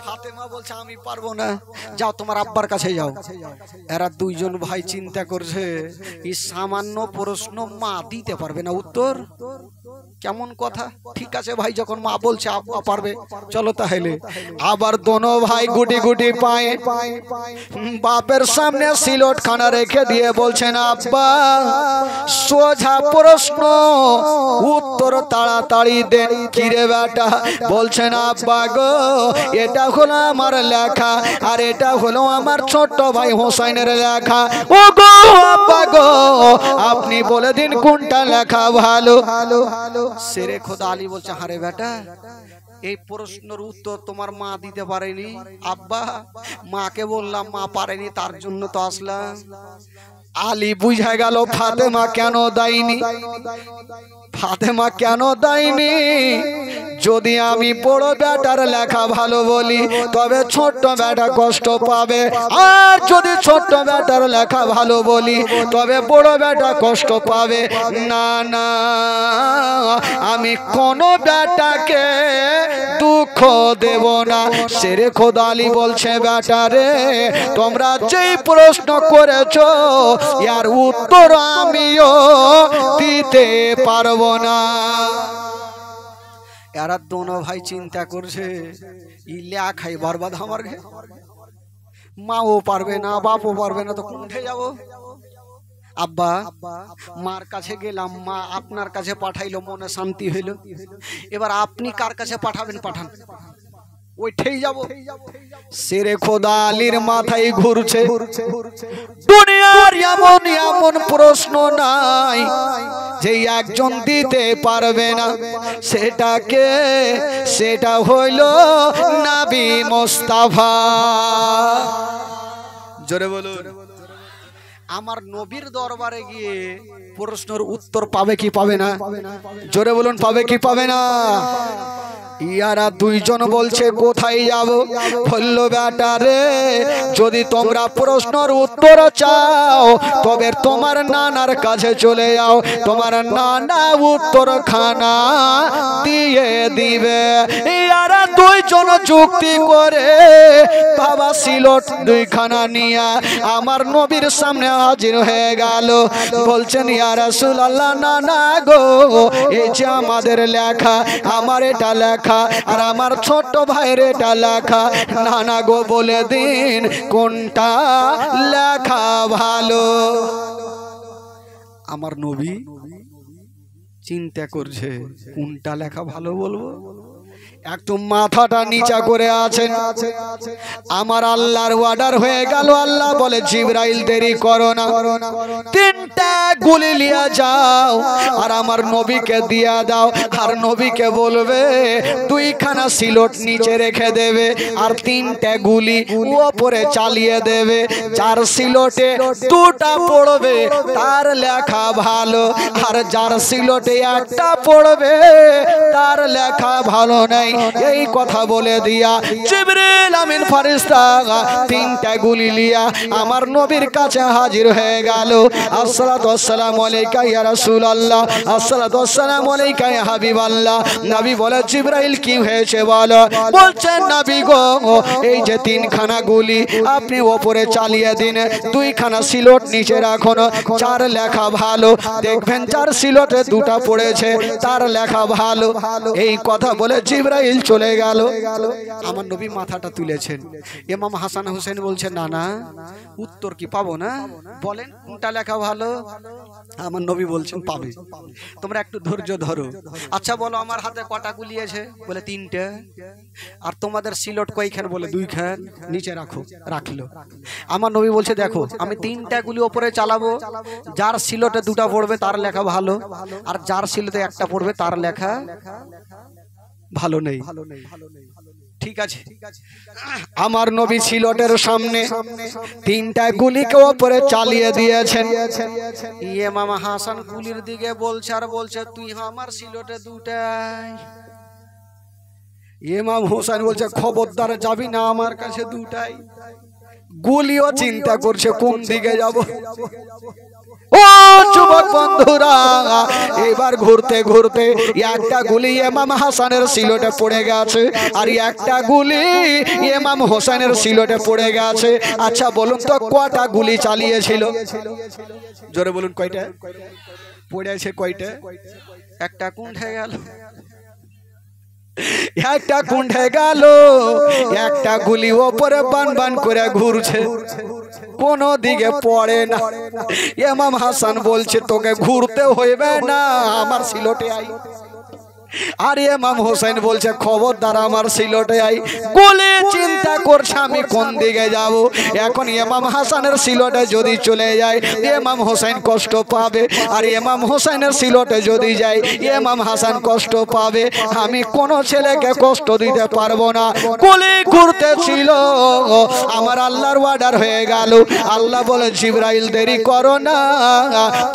ফাতেমা বলছে আমি পারবো না, যাও তোমার আব্বার কাছে যাও। এরা দুইজন ভাই চিন্তা করছে এই সামান্য প্রশ্ন মা দিতে পারবে না উত্তর, কেমন কথা। ঠিক আছে ভাই, যখন মা বলছে আব্বা পারবে, চলো তাহলে। আবার দোনো ভাই গুটি গুটি পায়ে বাপের সামনে সিলট খানা রেখে দিয়ে বলছেন, আব্বা সোজা প্রশ্ন উত্তর তাড়াতাড়ি দেন। কিরে বেটা? বলছেন, আব্বা গো এটা হলো আমার লেখা, আর এটা হলো আমার ছোট্ট ভাই হোসাইনের লেখা। ও গো আব্বা গো, আপনি বলে দিন কোনটা লেখা ভালো। শেরে খোদা আলী বলছে, হারে বেটা এই প্রশ্নের উত্তর তোমার মা দিতে পারেনি। আব্বা মাকে বললাম, মা পারেনি, তার জন্য তো আসলাম। আলী বুঝা গেল ফাতেমা কেন দেয়নি। ফাতেমা কেন দেয়নি? যদি আমি বড় বেটার লেখা ভালো বলি তবে ছোট্ট বেটা কষ্ট পাবে, আর যদি ছোট্ট বেটার লেখা ভালো বলি তবে বড় বেটা কষ্ট পাবে। না না, আমি কোনো বেটাকে দুঃখ দেব না। শেরে খোদা আলী বলছে, বেটা রে তোমরা যেই প্রশ্ন করেছো এর উত্তর আমিও দিতে পারবো না। এরা দোনো ভাই চিন্তা করছে ইলে খাই বরবাদ আমার ঘে, মাও পারবে না বাপও পারবে না, তো কোনঠে যাব। আব্বা মার কাছে গেলাম, মা আপনার কাছে পাঠাইলো, মনে শান্তি হইল। এবার আপনি কার কাছে পাঠাবেন পাঠান, ওইটাই যাব। শেরে খোদা আলীর মাথায় ঘুরছে, দুনিয়ার এমন এমন প্রশ্ন নাই যে একজন দিতে পারবে না। সেটাকে সেটা হইল নবী মুস্তাফা। জোরে বলুন। আমার নবীর দরবারে গিয়ে প্রশ্নের উত্তর পাবে কি পাবে না? জোরে বলুন, পাবে কি পাবে না? ইয়ারা দুইজন বলছে কোথায় যাব? বলল, বেটা রে যদি তোমরা প্রশ্নের উত্তর চাও তবে তোমার নানার কাছে চলে যাও, তোমার নানা উত্তর খানা দিয়ে দিবে। ইয়ারা দুইজন যুক্তি করে বাবা সিলট দুইখানা নিয়ে আমার নবীর সামনে হাজির হয়ে গেল। বলছেন, ইয়া রাসূলুল্লাহ, নানা গো এই যে আমাদের লেখা, আমার এটা লেখা আর আমার ছোট ভাইয়ের এটা লেখা, নানা গো বলে দিন কোনটা লেখা ভালো। আমার নবী চিন্তা করছে কোনটা লেখা ভালো বলবো। একটু মাথাটা নিচা করে আছেন। আমার আল্লাহর অর্ডার হয়ে গেল। আল্লাহ বলে, জিবরাইল দেরি করো না, তিনটা গুলি লিয়া যাও আর আমার নবীকে দিয়া দাও। আর নবীকে বলবে দুইখানা সিলট নিচে রেখে দেবে আর তিনটা গুলি উপরে চালিয়ে দেবে। যার সিলটে দুটা পড়বে তার লেখা ভালো, আর যার সিলটে একটা পড়বে তার লেখা ভালো নাই। এই কথা বলে দিয়া জিবরিল আমিন ফেরেশতা তিনটা গুলি লিয়া আমার নবীর কাছে হাজির হয়ে গেল। আসসালাতু ওয়াসসালামু আলাইকা ইয়া রাসূলুল্লাহ, আসসালাতু ওয়াসসালামু আলাইকা ইয়া হাবিবাল্লাহ। নবী বলে, জিবরাইল কি হয়েছে বলো? বলছেন, নবী গো এই যে তিনখানা গুলি আপনি উপরে চালিয়ে দিন, দুইখানা সিলট নিচে রাখুন, চার লেখা ভালো। দেখবেন চার সিলটে দুটা পড়েছে, তার লেখা ভালো। এই কথা বলে জিবরাইল চলে গেল। আমার নবী মাথাটা তুলেছেন। ইমাম হাসান হোসেন বলছেন, না না উত্তর কি পাবো না? বলেন কোনটা লেখা ভালো? আমার নবী বলছেন, পাবে, তোমরা একটু ধৈর্য ধরো। আচ্ছা বলো আমার হাতে কটা গুলি আছে? বলে তিনটা। আর তোমাদের সিলট কয়খান? বলে দুইখান। নিচে রাখো। রাখলো। আমার নবী বলছে, দেখো আমি তিনটা গুলি উপরে চালাবো, যার সিলটে দুটা পড়বে তার লেখা ভালো, আর যার সিলটে একটা পড়বে তার লেখা ভালো নেই। ঠিক আছে, আমার নবী সিলটের সামনে তিনটা গুলিকে ওপরে চালিয়ে দিয়েছেন। ইমাম হাসান গুলির দিকে বলছে আর বলছে তুই আমার সিলটে দুটাই। ইমাম হোসেন বলছে খবরদার যাবি না আমার কাছে দুটাই। গুলিও চিন্তা করছে কোন দিকে যাব। ও যুবক বন্ধুরা, এবার ঘুরতে ঘুরতে একটা গুলি ইমাম হাসানের সিলটে পড়ে গেছে আর একটা গুলি ইমাম হোসেনের সিলটে পড়ে গেছে। আচ্ছা বলুন তো কয়টা গুলি চালিয়েছিল? জোরে বলুন কয়টা পড়েছে? কয়টা? একটা কুণ্ঠে গেল, একটা কুণ্ঠে গেল, একটা গুলি ওপরে বান বান করে ঘুরছে, কোন দিকে পড়ে না। ইমাম হাসান বলছে তোকে ঘুরতে হইবে না, আমার সিলটে আই। আর ইমাম হোসেন বলছে খবরদার আমার সিলটে আই। গুলি চিন্তা করছে আমি কোন দিকে যাব। এখন ইমাম হাসানের সিলটে যদি চলে যায় ইমাম হোসেন কষ্ট পাবে, আর ইমাম হোসেনের সিলটে যদি যায় ইমাম হাসান কষ্ট পাবে। আমি কোন ছেলেকে কষ্ট দিতে পারবো না। গুলি ঘুরতেছিল, আমার আল্লাহর অর্ডার হয়ে গেল। আল্লাহ বলে জিবরাইল দেরি করো না,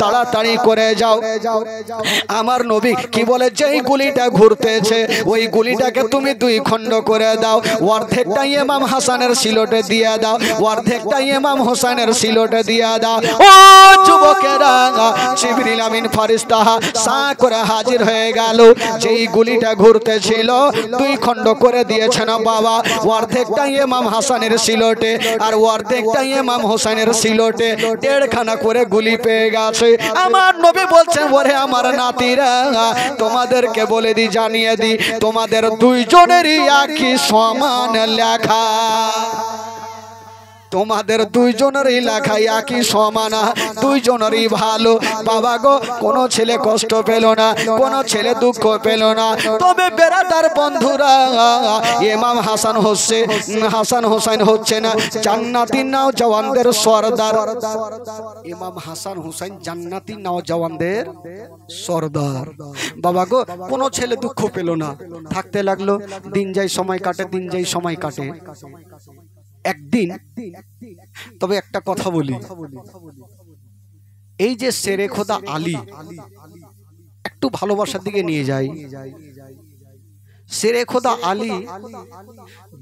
তাড়াতাড়ি করে যাও। আমার নবী কি বলে, যেই গুলিটা ঘুরতেছে ওই গুলিটাকে তুমি দুই খণ্ড করে দাও, অর্ধেকটা ইমাম হাসানের সিলটে দিয়ে দাও, অর্ধেকটা ইমাম হোসেনের সিলটে দিয়ে দাও। ও যুবকেরা, জিবরিল আমিন ফেরেশতা সা করে হাজির হয়ে গেল। যেই গুলিটা ঘুরতেছিল দুই খণ্ড করে দিয়েছেন বাবা, অর্ধেকটা ইমাম হাসানের সিলটে আর অর্ধেকটা ইমাম হোসেনের সিলটে, দেড়খানা করে গুলি পেয়ে গেছে। আমার নবী বলছেন ওরে আমার নাতিরা, তোমাদেরকে বলে দি, জানিয়ে দি, তোমাদের দুইজনেরই একই সমান লেখা। তোমাদের দুইজনেরই লেখা একই সমান, দুইজনেরই ভালো। বাবা গো, কোনো ছেলে কষ্ট পেল না, কোনো ছেলে দুঃখ পেল না। তবে বেরাদার বন্ধুরা, ইমাম হাসান হচ্ছে, হাসান হোসেন হচ্ছে না জান্নাতি নওজওয়ানদের সরদার। ইমাম হাসান হোসেন জান্নাতি নওজওয়ানদের সরদার। বাবা গো, কোনো ছেলে দুঃখ পেল না, থাকতে লাগলো। দিন যায় সময় কাটে, দিন যায় সময় কাটে। একদিন তবে একটা কথা বলি, এই যে শেরে খোদা আলী, একটু ভালোবাসার দিকে নিয়ে যাই। শেরে খোদা আলী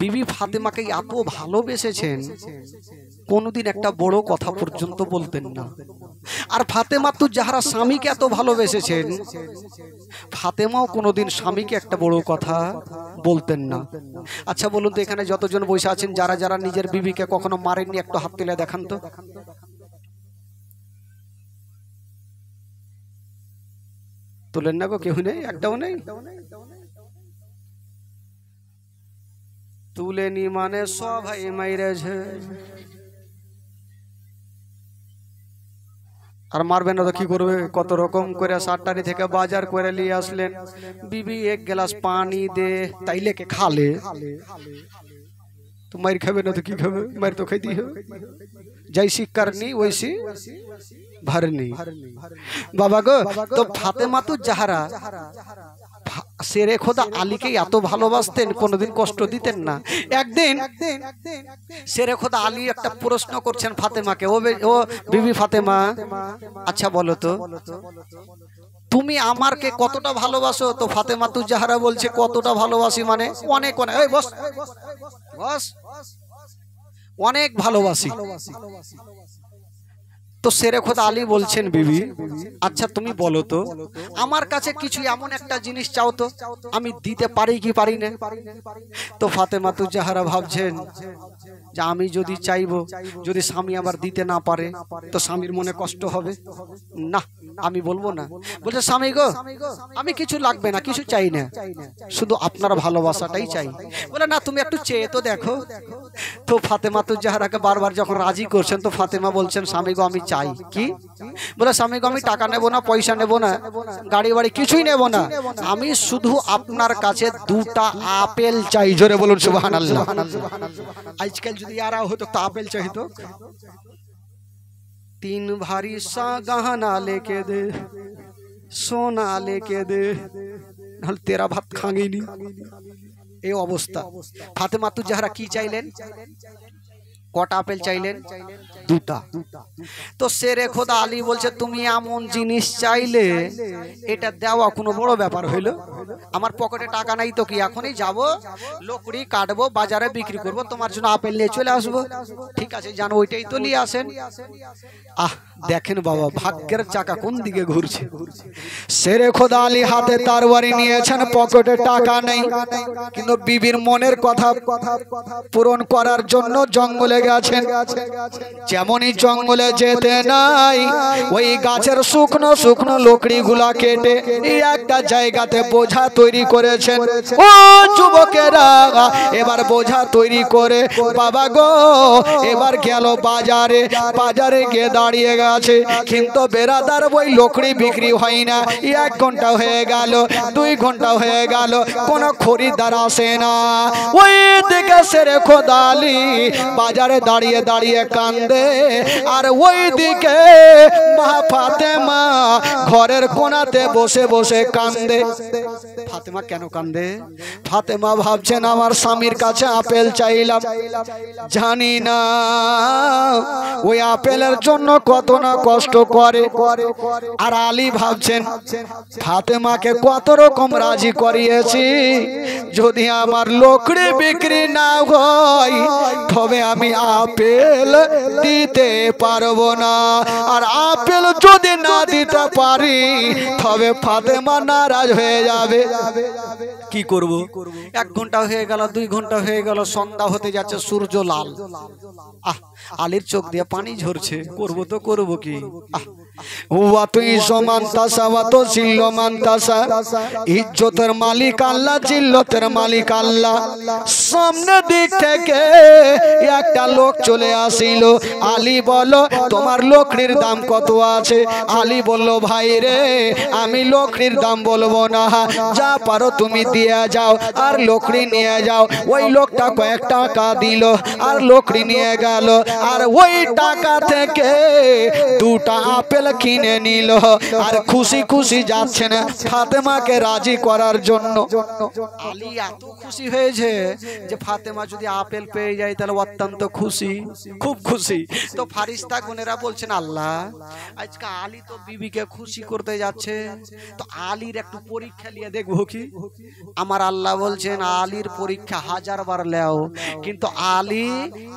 বিবি ফাতেমাকে এত ভালোবেসেছেন, কোনদিন একটা বড় কথা পর্যন্ত বলতেন না। আর ফাতেমা তো যাহারা স্বামীকে এত ভালোবেসেছেন, ফাতেমাও কোনোদিন স্বামীকে একটা বড় কথা বলতেন না। আচ্ছা বলুন তো, এখানে যতজন বসে আছেন যারা যারা নিজের বিবিকে কখনো মারেননি, একটু হাত তুলে দেখান তো। তুলেন না গো, কেউ নেই, একটাও নেই। তুলেনি মানে সবাই মাইরেছে। আর মারবেন না তো কি করবে? কত রকম করে সাতটারি থেকে বাজার করে নিয়ে আসলেন। বিবি এক গ্লাস পানি দে, তাইলে কে খালে? তো মার খাবে না তো কি খাবে? মার তো খাইতেই হবে। जैसी करनी वैसी भरनी। बाबा गो तो फातेमा तो जहरा शेरे खोदा आली के एत भालोबासतेन कोनोदिन कष्ट दितेन ना। एकदिन शेरे खोदा आली एक प्रश्न करछेन फातेमाके, ओ बीबी फातेमा अच्छा बोलो तो তুমি আমারকে কতটা ভালোবাসো? তো ফাতেমা তু জাহরা বলছে কতটা ভালোবাসি মানে অনেক অনেক। এই বস বস, অনেক ভালোবাসি। তো शेरे खोदा आली बोलছেন বিবি আচ্ছা তুমি বলো তো আমার কাছে কিছু এমন একটা জিনিস চাও তো আমি দিতে পারি কি পারি না? তো ফাতেমা তু জাহরা ভাবছেন যে আমি যদি চাইবো যদি স্বামী আবার দিতে না পারে তো স্বামীর মনে কষ্ট হবে না, আমি বলবো না। বলছে স্বামী গো আমি কিছু লাগবে না, কিছু চাই না, শুধু আপনার ভালোবাসাটাই চাই। বলে না তুমি একটু চেয়ে তো দেখো। তো ফাতেমা তু জাহরাকে বারবার যখন রাজি করছেন তো ফাতেমা বলছেন স্বামী গো আমি চাই কি? বলে স্বামী গো আমি টাকা নেব না, পয়সা নেব না, গাড়ি বাড়ি কিছুই নেব না, আমি শুধু আপনার কাছে দুটা আপেল চাই। জোরে বলুন সুবহানাল্লাহ। আজকাল যদি আর হতো তো আপেল চাইতো। 3 भारी सा गहना लेके दे, सोना लेके दे, नाल तेरा भात खाएंगे नहीं। এই অবস্থা। ফাতেমা তুজ জাহরা কি চাইলেন? কটা আপেল চাইলেন? দুটা। তো শেরে খোদা আলী বলছে তুমি এমন জিনিস চাইলে এটা দেওয়া কোনো বড় ব্যাপার হইলো? আমার পকেটে টাকা নাই তো কি, এখনই যাব লকড়ি কাটবো বাজারে বিক্রি করব, তোমার জন্য আপেল নিয়ে চলে আসবো। ঠিক আছে জানো, ওইটাই তো নিয়ে আসেন। আহ দেখেন বাবা, ভাগ্যের চাকা কোন দিকে ঘুরছে। শেরে খোদা আলী হাতে তরবারি নিয়েছেন, পকেটে টাকা নেই, কিন্তু বিবির মনের কথা পূরণ করার জন্য জঙ্গলে গেছেন। যেমনই জঙ্গলে যেতে নাই, ওই গাছের শুকনো শুকনো লকড়ি গুলা কেটে একটা জায়গাতে বোঝা তৈরি করেছেন। ও যুবকেরা, এবার বোঝা তৈরি করে বাবা গো এবার গেল বাজারে। বাজারে গিয়ে দাঁড়িয়ে গেছে, কিন্তু বেরাদার ওই লকড়ি বিক্রি হয় না। 1 ঘন্টা হয়ে গেল, 2 ঘন্টা হয়ে গেল, কোনো খরিদ্দার আসে না। ওই দিকে শেরে খোদা আলী বাজারে দাঁড়িয়ে দাঁড়িয়ে কান্দে, আর ওই দিকে মা ফাতেমা ঘরের কোণাতে বসে বসে কান্দে। ফাতেমা কেন কান্দে? ফাতেমা ভাবছেন আমার স্বামীর কাছে আপেল চাইলাম, জানি না ওই আপেলের জন্য কত না কষ্ট করে। আর আলী ভাবছেন ফাতেমাকে কত রকম রাজি করিয়েছি, যদি আমার লকড়ি বিক্রি না হয় তবে আমি আপেল দিতে পারবো না। আর আপেল যদি না দিতে পারি তবে ফাতেমা নারাজ হয়ে যাবে। কি করব? 1 ঘন্টা হয়ে গেল, 2 ঘন্টা হয়ে গেল, সন্ধ্যা হতে যাচ্ছে, সূর্য লাল। আলীর চোখ দিয়ে পানি ঝরছে, করবো তো করবো কি? ইজ্জতের মালিক আল্লাহ, জিল্লতের মালিক আল্লাহ। সামনে দিক থেকে একটা লোক চলে আসিল। আলী বলো তোমার লকড়ির দাম কত আছে? আলী বলল ভাই রে আমি লকড়ির দাম বলবো না, যা পারো তুমি দিয়ে যাও আর লকড়ি নিয়ে যাও। ওই লোকটা কয়েক টাকা দিল আর লকড়ি নিয়ে গেল, আর ওই টাকা থেকে 2টা আপেল কিনে নিল। আর খুশি খুশি যাচ্ছেন ফাতেমাকে রাজি করার জন্য। আলী এত খুশি হয়েছে যে ফাতেমা যদি আপেল পেয়ে যায় তাহলে অত্যন্ত খুশি, খুব খুশি। তো ফারিস্তা গুনেরা বলছেন আল্লাহ আজকে আলী তো বিবিকে খুশি করতে যাচ্ছে, তো আলীর একটু পরীক্ষা নিয়ে দেখবো কি? আমার আল্লাহ বলছেন আলীর পরীক্ষা 1000 বার লেও, কিন্তু আলী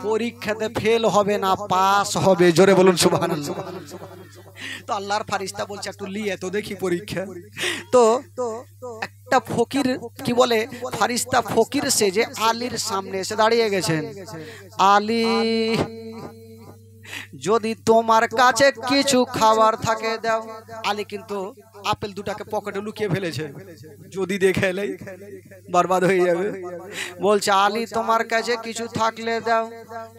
পরীক্ষাতে ফেল হবে না, পাস হবে। জোরে বলুন সুবহানাল্লাহ। তো আল্লাহর ফারিস্তা বলছে একটু লিয়ে তো দেখি পরীক্ষা। তো একটা ফকির কি বলে, ফারিস্তা ফকির সেজে আলীর সামনে এসে দাঁড়িয়ে গেছেন। আলী যদি তোমার কাছে কিছু খাবার থাকে দাও। আলী কিন্তু আপেল 2টাকে পকেটে লুকিয়ে ফেলেছে, যদি দেখে এলেই বরবাদ হয়ে যাবে। বলছে আলী তোমার কাছে কিছু থাকলে দাও।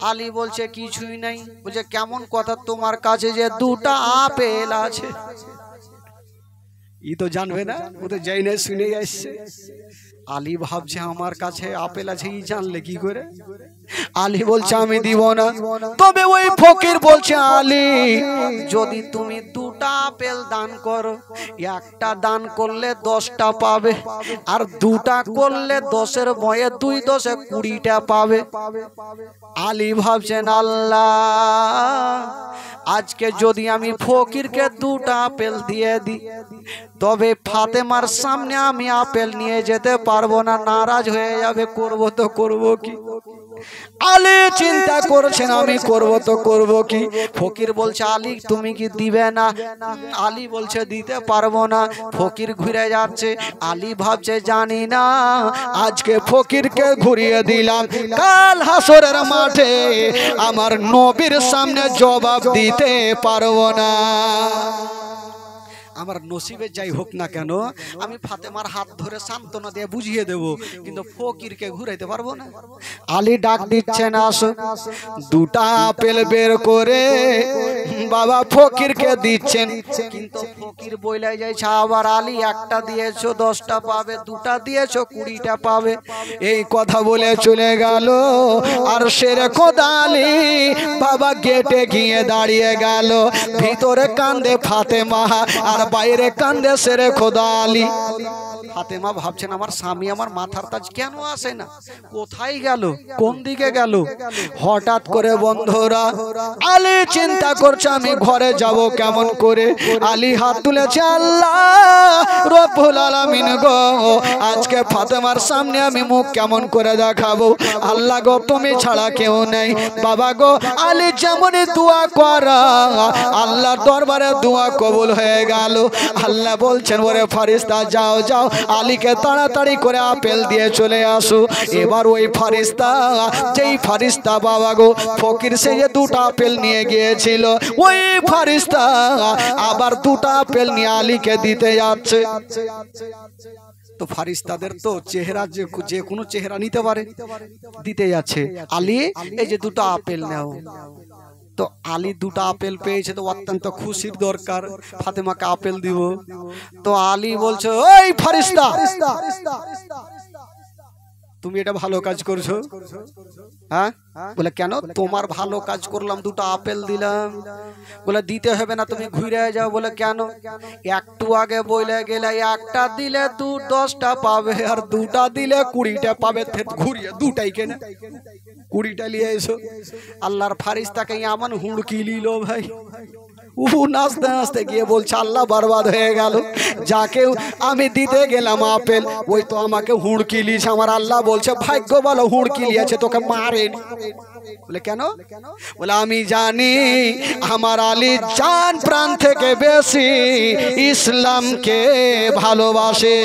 আলী বলছে কিছুই নাই। বলছে কেমন কথা, তোমার কাছে যে 2টা আপেল আছে? ই তো জানবে না, ও তো যাই না, শুনে আসছে। আলী ভাবছে আমার কাছে আপেল আছে, ই জানলে কি করে? আলী বলছে আমি দিব না। তবে ওই ফকির বলছে আলী যদি তুমি 2টা আপেল দান করো, একটা দান করলে 10টা পাবে, আর 2টা করলে 10-এর বয়ে 2 10-এ 20টা পাবে। আলী ভাবছেন আল্লাহ আজকে যদি আমি ফকিরকে 2টা আপেল দিয়ে দিই তবে ফাতেমার সামনে আমি আপেল নিয়ে যেতে পারবো না, নারাজ হয়ে যাবে, করবো তো করবো কি? আলী চিন্তা করছেন আমি করবো তো করবো কি? ফকির বলছে আলী তুমি কি দিবে না? আলী বলছে দিতে পারবো না। ফকির ঘুরে যাচ্ছে। আলী ভাবছে জানি না আজকে ফকিরকে ঘুরিয়ে দিলাম, কাল হাসরের মাঠে আমার নবীর সামনে জবাব দিতে পারবো না। আমার নসিবে যাই হোক না কেন আমি ফাতেমার হাত ধরে সান্ত্বনা দিয়ে বুঝিয়ে দেব, কিন্তু ফকিরকে ঘুরাইতে পারবো না। আলী ডাক দিচ্ছেন আসো। 2টা আপেল বের করে বাবা ফকিরকে দিচ্ছেন, কিন্তু ফকির বইলাই যাইছে আবার আলী একটা দিয়েছো 10টা পাবে, 2টা দিয়েছো 20টা পাবে। এই কথা বলে চলে গেল। আর শেরে খোদা আলী বাবা গেটে গিয়ে দাঁড়িয়ে গেল। ভিতরে কান্দে ফাতেমা আর বাইরে কান্দে শেরে খোদা আলী। ফাতেমা ভাবছেন আমার স্বামী আমার মাথার তাজ কেন আসে না, কোথায় গেল, কোন দিকে গেল। হঠাৎ করে বন্ধুরা আলী চিন্তা করছে আমি ঘরে যাব কেমন করে। আলী হাত তুলেছে, আল্লাহ রব্বুল আলামিন গো, আজকে ফাতেমার সামনে আমি মুখ কেমন করে দেখাবো। আল্লাহ গো তুমি ছাড়া কেউ নেই। বাবা গো আলী যেমনই দোয়া করা আল্লাহর দরবারে দোয়া কবুল হয়ে গেল। আল্লাহ বলছেন ওরে ফারিস্তা যাও যাও আলীকে তাড়াতাড়ি করে আপেল দিয়ে চলে আসো। এবার ওই ফারিস্তা, যেই ফারিস্তা বাবা গো ফকির সে যে দুটো আপেল নিয়ে গিয়েছিল, ওই ফারিস্তা আবার দুটো আপেল নিয়ে আলীকে দিতে যাচ্ছে। তো ফারিস্তাদের তো চেহারা যে কোনো চেহারা নিতে পারে, দিতে যাচ্ছে। আলী এই যে দুটো আপেল নাও। তো আলী দুটো আপেল পেয়েছে, তো অত্যন্ত খুশির দরকার, ফাতেমাকে আপেল দিব। তো আলী বলছে ওই ফারিস্তা তুমি এটা ভালো কাজ করছো। হ্যাঁ বলে কেন, তোমার ভালো কাজ করলাম, দুটো আপেল দিলাম। বলে দিতে হবে না, তুমি ঘুরে যাও। বলে কেন, একটু আগে বলে গেলে একটা দিলে 10টা পাবে, আর দুটা দিলে 20টা পাবে। ঘুরিয়ে দুটাই কেনে 20টা নিয়ে এসো। আল্লাহর ফারিস্তাকে এমন হুড়কি নিল ভাই, নাচতে নাচতে গিয়ে বলছে আল্লাহ বরবাদ হয়ে গেল, যাকে আমি দিতে গেলাম আপেল ওই তো আমাকে হুড়কি লিয়েছে। আমার আল্লাহ বলছে ভাগ্য বলো হুড়কি লিয়েছে, তোকে মারেনি। বলে কেন, বলে আমি জানি আমার আলী জান প্রাণ থেকে বেশি ইসলামকে ভালোবাসে।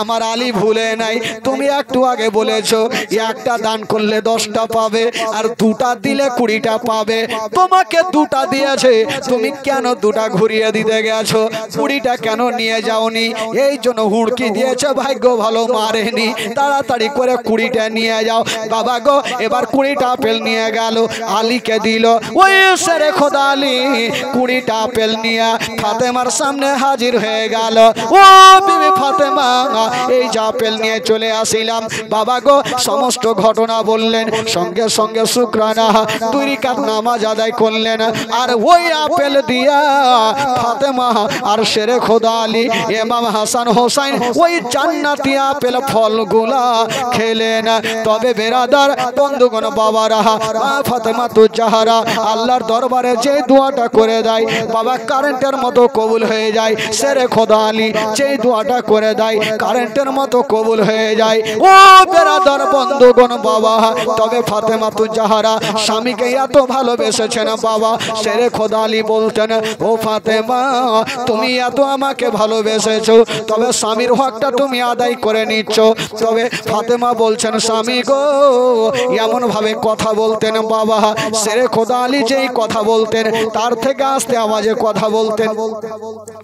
আমার আলী ভুলে নাই, তুমি একটু আগে বলেছো একটা দান করলে 10টা পাবে, আর দুটা দিলে 20টা পাবে। তোমাকে দুটা দিয়েছে, তুমি কেন দুটা ঘুরিয়ে দিতে গেছো, 20টা কেন নিয়ে যাওনি? এই জন্য হুড়কি দিয়েছে, ভাগ্য ভালো মারেনি। তাড়াতাড়ি করে 20টা নিয়ে যাও। বাবা গো এবার 20টা আপেল নিয়ে গেল, আলীকে দিল। ওই সেরে খোদা আলী 20টা আপেল নিয়ে ফাতেমার সামনে হাজির হয়ে গেল। ও বিবি ফাতেমা এই যে আপেল নিয়ে চলে আসিলাম। বাবা গো সমস্ত ঘটনা বললেন, সঙ্গে সঙ্গে শুকরানা 2 রাকাত নামাজ আদায় করলেন। আর ওই আপেল দিয়া ফাতেমা আর শেরে খোদা আলী ইমাম হাসান হোসেন ওই জান্নাতি আপেল ফলগুলা খেলেন। তবে বেরাদার বন্ধুগণ বাবারা, ফাতেমা তু জাহরা আল্লাহর দরবারে যে দোয়াটা করে দেয় বাবা কারেন্টের মতো কবুল হয়ে যায়। শেরে খোদা আলী যে দোয়াটা করে দেয় কারেন্টের মতো কবুল হয়ে যায়। ও বেরাদার বন্ধুগণ বাবা, তবে ফাতেমা তু জাহরা স্বামীকে এত ভালোবেসেছেন বাবা। শেরে খোদা আলী বলতেন ও ফাতেমা তুমি এত আমাকে ভালোবেসেছো, তবে স্বামীর হকটা তুমি আদায় করে নিচ্ছ। তবে ফাতেমা বলছেন স্বামী গো, এমন ভাবে কথা বলতেন বাবা। শেরে খোদা আলী যেই কথা বলতেন তার থেকে আস্তে আওয়াজে কথা বলতেন,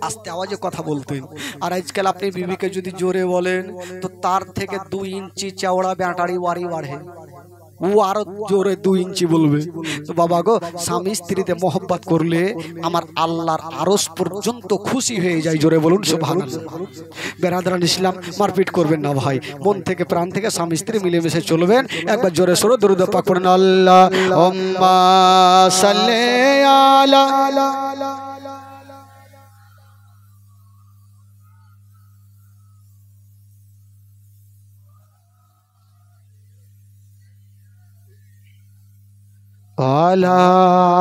আস্তে আওয়াজে কথা বলতেন। আর আজকাল আপনি বিবিকে যদি জোরে বলেন তো তার থেকে 2 ইঞ্চি চওড়া ব্যাটারি ওয়ারি বাড়ে, ও আরো জোরে 2 ইঞ্চি বলবে। তো বাবা গো স্বামী স্ত্রীতে মোহব্বত করলে আমার আল্লাহর আরশ পর্যন্ত খুশি হয়ে যায়। জোরে বলুন সুবহানাল্লাহ। বেরাদারান ইসলাম মারপিট করবেন না ভাই, মন থেকে প্রাণ থেকে স্বামী স্ত্রী মিলেমিশে চলবেন। একবার জোরে সোরে দরুদ পাক পড়েন, আল্লাহুম্মা সাল্লি আলা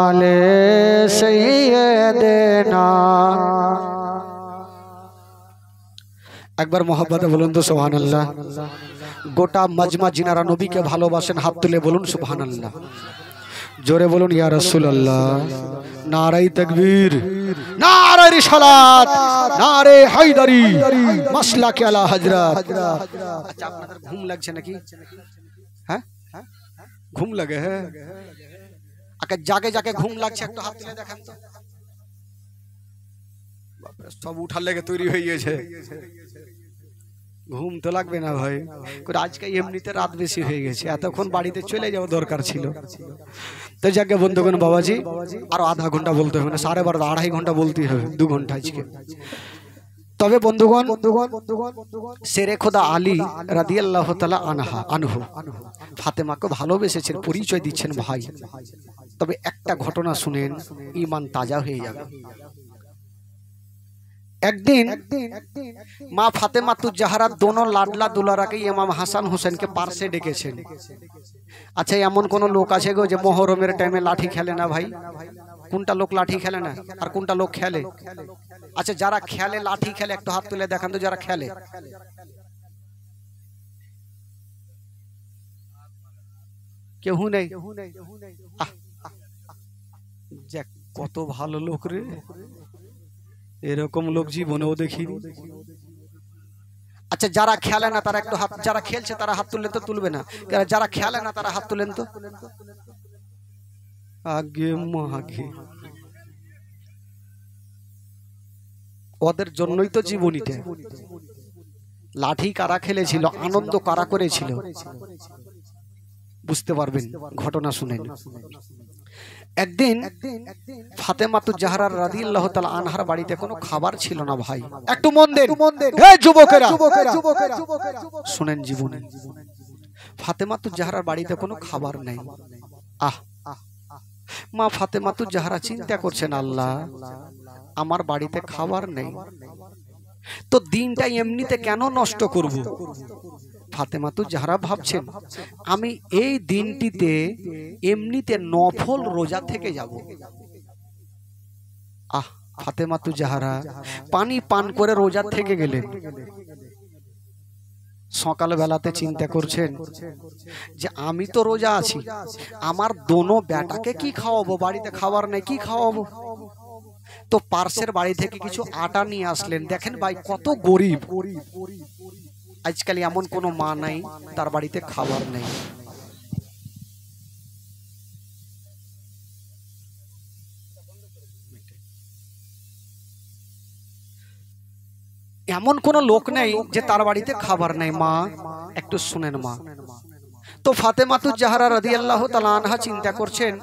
আলে সাইয়্যিদিনা। একবার মোহাব্বতে বলুন তো সুবহানাল্লাহ। গোটা মাজমা জিনারা নবীকে ভালোবাসেন হাত তুলে বলুন সুবহানাল্লাহ। জোরে বলুন ইয়া রাসূলুল্লাহ। নারায়ে তাকবীর, নারায়ে রিসালাত, নারে হায়দারি, মাসলাকে আলা হযরত। আচ্ছা আপনাদের ঘুম লাগছে নাকি? হ্যাঁ ঘুম লাগে? হ্যাঁ আগে জাগে জাগে ঘুম লাগছে, একটু হাত তুলে দেখান তো। বাপরে সব উঠার লেগে তৈরি হয়ে গেছে, ঘুম তো লাগবে না ভাই। আজকে এমনিতে রাত বেশি হয়ে গেছে, এতক্ষণ বাড়িতে চলে যাওয়া দরকার ছিল। তো যাকে বন্ধুগণ বাবাজি আরো আধা ঘন্টা বলতে হবে না, 12:30 2.5 ঘন্টা বলতেই হবে, 2 ঘন্টা আজকে। তবে বন্ধুগণ শেরে খোদা আলী রাদিয়াল্লাহু তাআলা আনহু ফাতেমাকে ভালোবেসেছেন, পরিচয় দিচ্ছেন ভাই। তবে একটা ঘটনা শুনেন, ঈমান তাজা হয়ে যাবে। একদিন মা ফাতেমাতুজ জাহরা দোনো লাডলা দুলারাকে ইমাম হাসান হোসেনকে পার্শ্বে ডেকেছেন। আচ্ছা, এমন কোন লোক আছে গো যে মুহররমের টাইমে লাঠি খেলে না ভাই? কোনটা লোক লাঠি খেলে না আর কোনটা লোক খেলে? আচ্ছা, যারা খেলে, লাঠি খেলে, একটু হাত তুলে দেখান তো যারা খেলে। কেউ নেই? যাক, কত ভালো লোক রে, এরকম লোক জীবনেও দেখিনি। আচ্ছা, যারা খেলে না তারা একটু হাত, যারা খেলছে তারা হাত তুললে তো তুলবে না, যারা খেলে না তারা হাত তুলেন তো। আগে মাগে, ওদের জন্যই তো জীবনীতে। লাঠি কারা খেলেছিল, আনন্দ কারা করেছিল, বুঝতে পারবেন। ঘটনা শুনেন। একদিন ফাতেমাতুজ জাহরা রাদিয়াল্লাহু তাআলা আনহার বাড়িতে কোনো খাবার ছিল না ভাই। একটু মন দেন, হে যুবকেরা শুনেন জীবনে। ফাতেমাতুজ জাহরার বাড়িতে কোনো খাবার নাই। মা ফাতেমাতুজ জাহরা চিন্তা করছেন, আল্লাহ আমার বাড়িতে খাবার নেই, তো দিনটা এমনিতে কেন নষ্ট করব? ফাতেমাতুজ জাহরা ভাবছেন, আমি এই দিনটিতে এমনিতে নফল রোজা থেকে যাব। ফাতেমাতুজ জাহরা পানি পান করে রোজা থেকে গেলেন। সকাল বেলাতে চিন্তা করছেন যে আমি তো রোজা আছি, আমার দোনো বেটাকে কি খাওয়াবো, বাড়িতে খাবার নেই, কি খাওয়াবো? তো পার্শ্বের বাড়ি থেকে কিছু আটা নিয়ে আসলেন। দেখেন ভাই, কত গরিব। আজকাল এমন কোনো মা নাই তার বাড়িতে খাবার নেই। এমন কোন লোক নেই যে তার বাড়িতে খাবার নেই। মা একটু শুনেন মা। তো ফাতেমাতুজ জাহরা রাদিয়াল্লাহু তাআলা আনহা চিন্তা করছেন,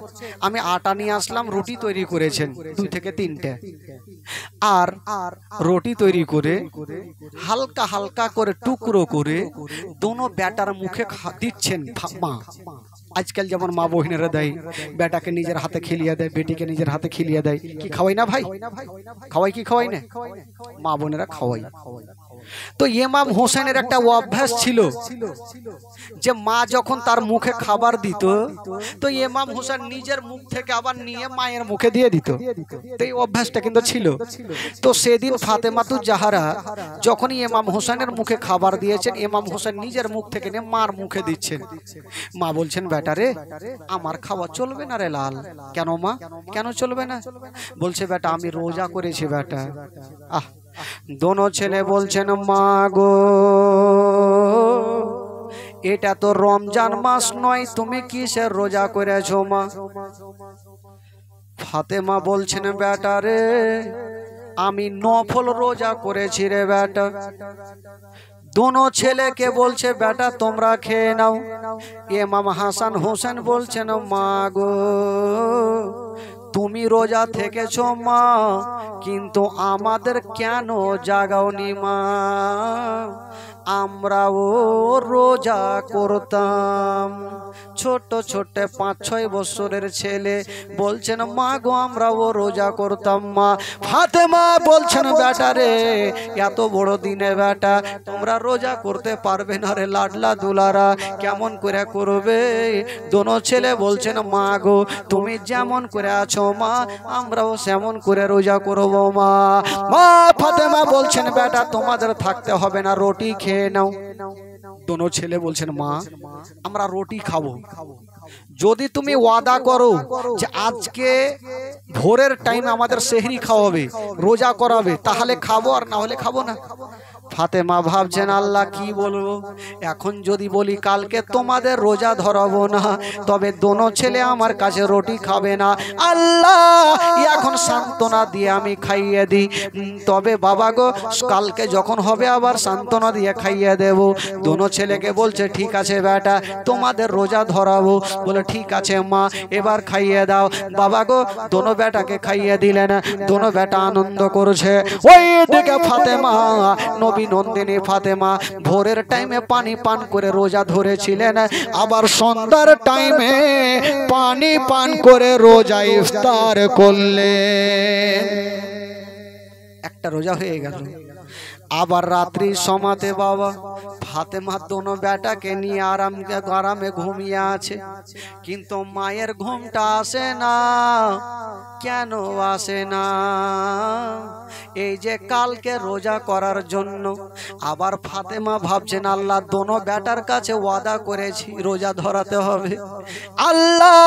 আমি আটা নিয়ে আসলাম, রুটি তৈরি করেছেন 2 থেকে 3টে, আর রুটি তৈরি করে হালকা হালকা করে টুকরো করে দোনো বেটার মুখে দিচ্ছেন। মা আজকাল যেমন মা বহিনেরা দেয়, বেটাকে নিজের হাতে খিলিয়ে দেয়, বেটিকে নিজের হাতে খিলিয়ে দেয়, কি খাওয়াই না ভাই? খাওয়াই কি খাওয়াই না? মা বোনেরা খাওয়াই। তো ইমাম হোসেনের একটা অভ্যাস ছিল যে মা যখন তার মুখে খাবার দিত, তো ইমাম হোসেন নিজের মুখ থেকে আবার নিয়ে মায়ের মুখে দিয়ে দিত। তো এই অভ্যাসটা কিন্তু ছিল। তো সেদিন ফাতেমাতুজ জাহরা যখন ইমাম হোসেনের মুখে খাবার দিয়েছেন, ইমাম হোসেন নিজের মুখ থেকে নিয়ে মার মুখে দিচ্ছেন। মা বলছেন, বেটা রে, আমার খাওয়া চলবে না রে লাল। কেন মা, কেন চলবে না? বলছে, বেটা আমি রোজা করেছি বেটা। দোনো ছেলে বলছেন, মা গো এটা তো রমজান মাস নয়, তুমি কিসের রোজা করেছো মা? ফাতেমা বলছেন, বেটা রে আমি নফল রোজা করেছি রে বেটা। দোনো ছেলেকে বলছে, বেটা তোমরা খেয়ে নাও। ইমাম হাসান হোসেন বলছেন, মা গো তুমি রোজা থেকেছো মা, কিন্তু আমাদের কেন জাগাওনি মা? আমরাও রোজা করতাম। ছোট ছোট 5-6 বছরের ছেলে বলছেন, মা গো আমরাও রোজা করতাম মা। ফাতেমা বলছেন, বেটা রে এত বড় দিনে বেটা তোমরা রোজা করতে পারবে না রে লাডলা দুলারা, কেমন করে করবে? দোনো ছেলে বলছেন, মা গো তুমি যেমন করে আছো মা, আমরাও সেমন করে রোজা করব মা। মা ফাতেমা বলছেন, বেটা তোমাদের থাকতে হবে না, রুটি খেয়ে নাও। দোনো ছেলে বলছেন, মা আমরা রুটি খাবো, যদি তুমি ওয়াদা করো যে আজকে ভোরের টাইমে আমাদের সেহরি খাওয়াবে, রোজা করাবে, তাহলে খাবো, আর না হলে খাবো না। ফাতেমা ভাবছেন, আল্লাহ কি বলবো এখন, যদি বলি কালকে তোমাদের রোজা ধরাবো না, তবে দোনো ছেলে আমার কাছে রুটি খাবে না। আল্লাহ এখন সান্ত্বনা দিয়ে আমি খাইয়ে দিই, তবে বাবা গো কালকে যখন হবে আবার সান্ত্বনা দিয়ে খাইয়ে দেব। দোনো ছেলেকে বলছে, ঠিক আছে বেটা তোমাদের রোজা ধরাবো। বলে, ঠিক আছে মা এবার খাইয়ে দাও। বাবা গো দোনো বেটাকে খাইয়ে দিলেন। দোনো বেটা আনন্দ করছে। ওই দিকে ফাতেমা, নবী নন্দিনী ফাতেমা ভোরের টাইমে পানি পান করে রোজা ধরেছিলেন, আবার সন্ধ্যার টাইমে পানি পান করে রোজা ইফতার করলেন। একটা রোজা হয়ে গেল। আবার রাত্রি সমাতে বাবা ফাতেমা দোনো বেটাকে নিয়ে আরামে ঘুমিয়ে আছে, কিন্তু মায়ের ঘুমটা আসে না। কেন আসে না? এই যে কালকে রোজা করার জন্য আবার ফাতেমা ভাবছেন আল্লাহ দোনো বেটার কাছে ওয়াদা করেছি রোজা ধরাতে হবে, আল্লাহ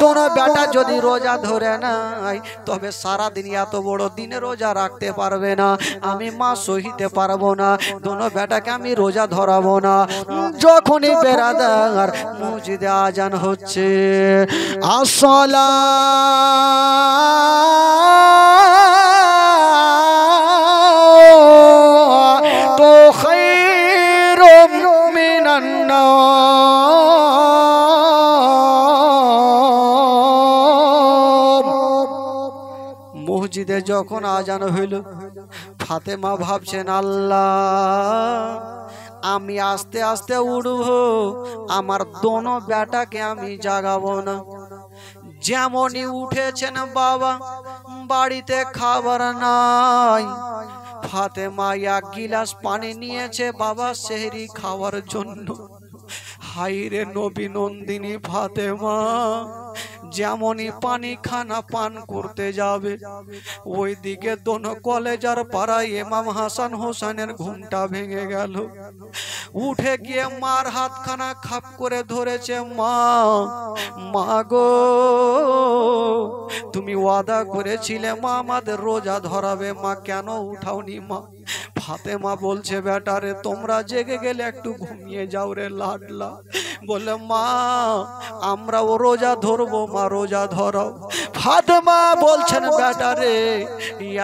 দোনো বেটা যদি রোজা ধরে নাই তবে সারাদিন এত বড় দিনে রোজা রাখতে পারবে না, আমি মা সহিতে পারবো না, দোনো বেটাকে আমি রোজা ধরাবো না। যখনই বেরাদার মসজিদে আজান হচ্ছে, আসলা তো খায়রুম মিনান নাওম। মসজিদে যখন আজান হইল, ফাতেমা ভাবছেন আল্লাহ আমি আস্তে আস্তে উঠব, আমার দোনো বেটাকে আমি জাগাবো না। যেমনই উঠেছেন বাবা বাড়িতে খাবার নাই। ফাতেমা এক গিলাস পানি নিয়েছে বাবা সেহরি খাওয়ার জন্য। হাইরে নবী নন্দিনী ফাতেমা যেমনই পানি খানা পান করতে যাবে, ওইদিকে দোনো কলেজার পাড়ায় ইমাম হাসান হোসেনের ঘুমটা ভেঙে গেল। উঠে গিয়ে মার হাতখানা খাপ করে ধরেছে, মা মা গো তুমি ওয়াদা করেছিলে মা আমাদের রোজা ধরাবে, মা কেন উঠাওনি মা? ফাতেমা বলছে বেটারে তোমরা জেগে গেলে একটু ঘুমিয়ে যাও রে লাডলা। বলে মা আমরাও রোজা ধরবো, মা রোজা ধরাও। ফাতেমা বলছেন বেটারে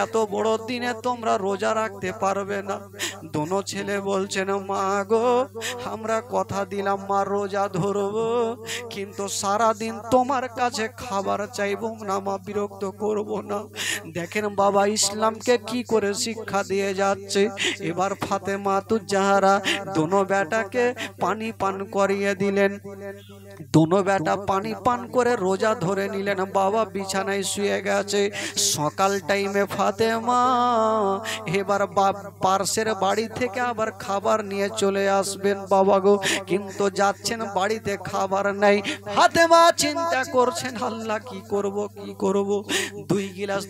এত বড় দিনে তোমরা রোজা রাখতে পারবে না। দোনো ছেলে বলছেন মা গো আমরা কথা দিলাম মা রোজা ধরবো, কিন্তু সারাদিন তোমার কাছে খাবার চাইবো না মা, বিরক্ত করব না। দেখেন বাবা ইসলামকে কি করে শিক্ষা দিয়ে যাচ্ছে। এবার ফাতেমা তুজাহারা দোনো বেটাকে পানি পান করিয়ে দিলেন। দোনো বেটা পানি পান করে রোজা ধরে নিলেন। বাবা বিছানায় শুয়ে গেছে। সকাল টাইমে ফাতেমা এবার পার্শ্বের বাড়ি থেকে আবার খাবার নিয়ে চলে আসবেন বাবা গো, কিন্তু যাচ্ছেন বাড়িতে খাবার নাই। ফাতেমা চিন্তা করছেন আল্লাহ কি করব কি করব।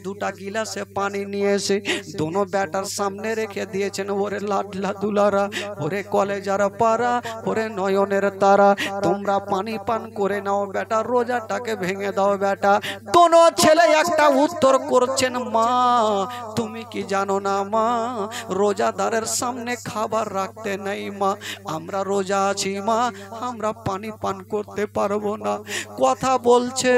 দুটা গিলাসে পানি নিয়ে এসে দোনো বেটার সামনে রেখে দিয়েছেন। ওরে লাডলা দুলারা, ওরে কলেজার পাড়া, ওরে নয়নের তারা, তোমরা পানি পান করে নাও বেটা, রোজাটাকে ভেঙে দাও বেটা। দোনো ছেলে একটা উত্তর করছেন মা তুমি কি জানো না মা রোজাদারের সামনে খাবার রাখতে নাই মা, আমরা রোজা আছি মা, আমরা পানি পান করতে পারবো না। কথা বলছে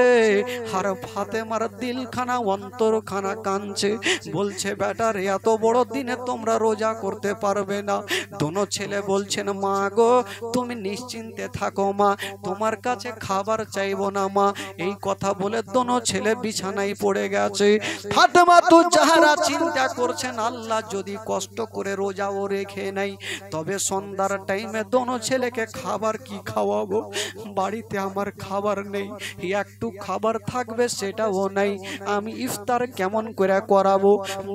আর ফাতেমার দিলখানা অন্তরখানা কাঁদছে। বলছে বেটার এত বড় দিনে তোমরা রোজা করতে পারবে না। দোনো ছেলে বলছেন মা গো তুমি নিশ্চিন্তে থাকো মা, তোমার কাছে খাবার চাইবো না মা। এই কথা বলে দোনো ছেলে বিছানায় পড়ে গেছে। ফাতেমা তুজাহারা চিন্তা করছেন আল্লাহ যদি কষ্ট করে রোজাও রেখে নাই তবে সন্ধ্যার টাইমে দোনো ছেলেকে খাবার কি খাওয়াবো, বাড়িতে আমার খাবার নেই, একটু খাবার থাকবে সেটাও নাই, আমি ইফতার কেমন করে করাবো।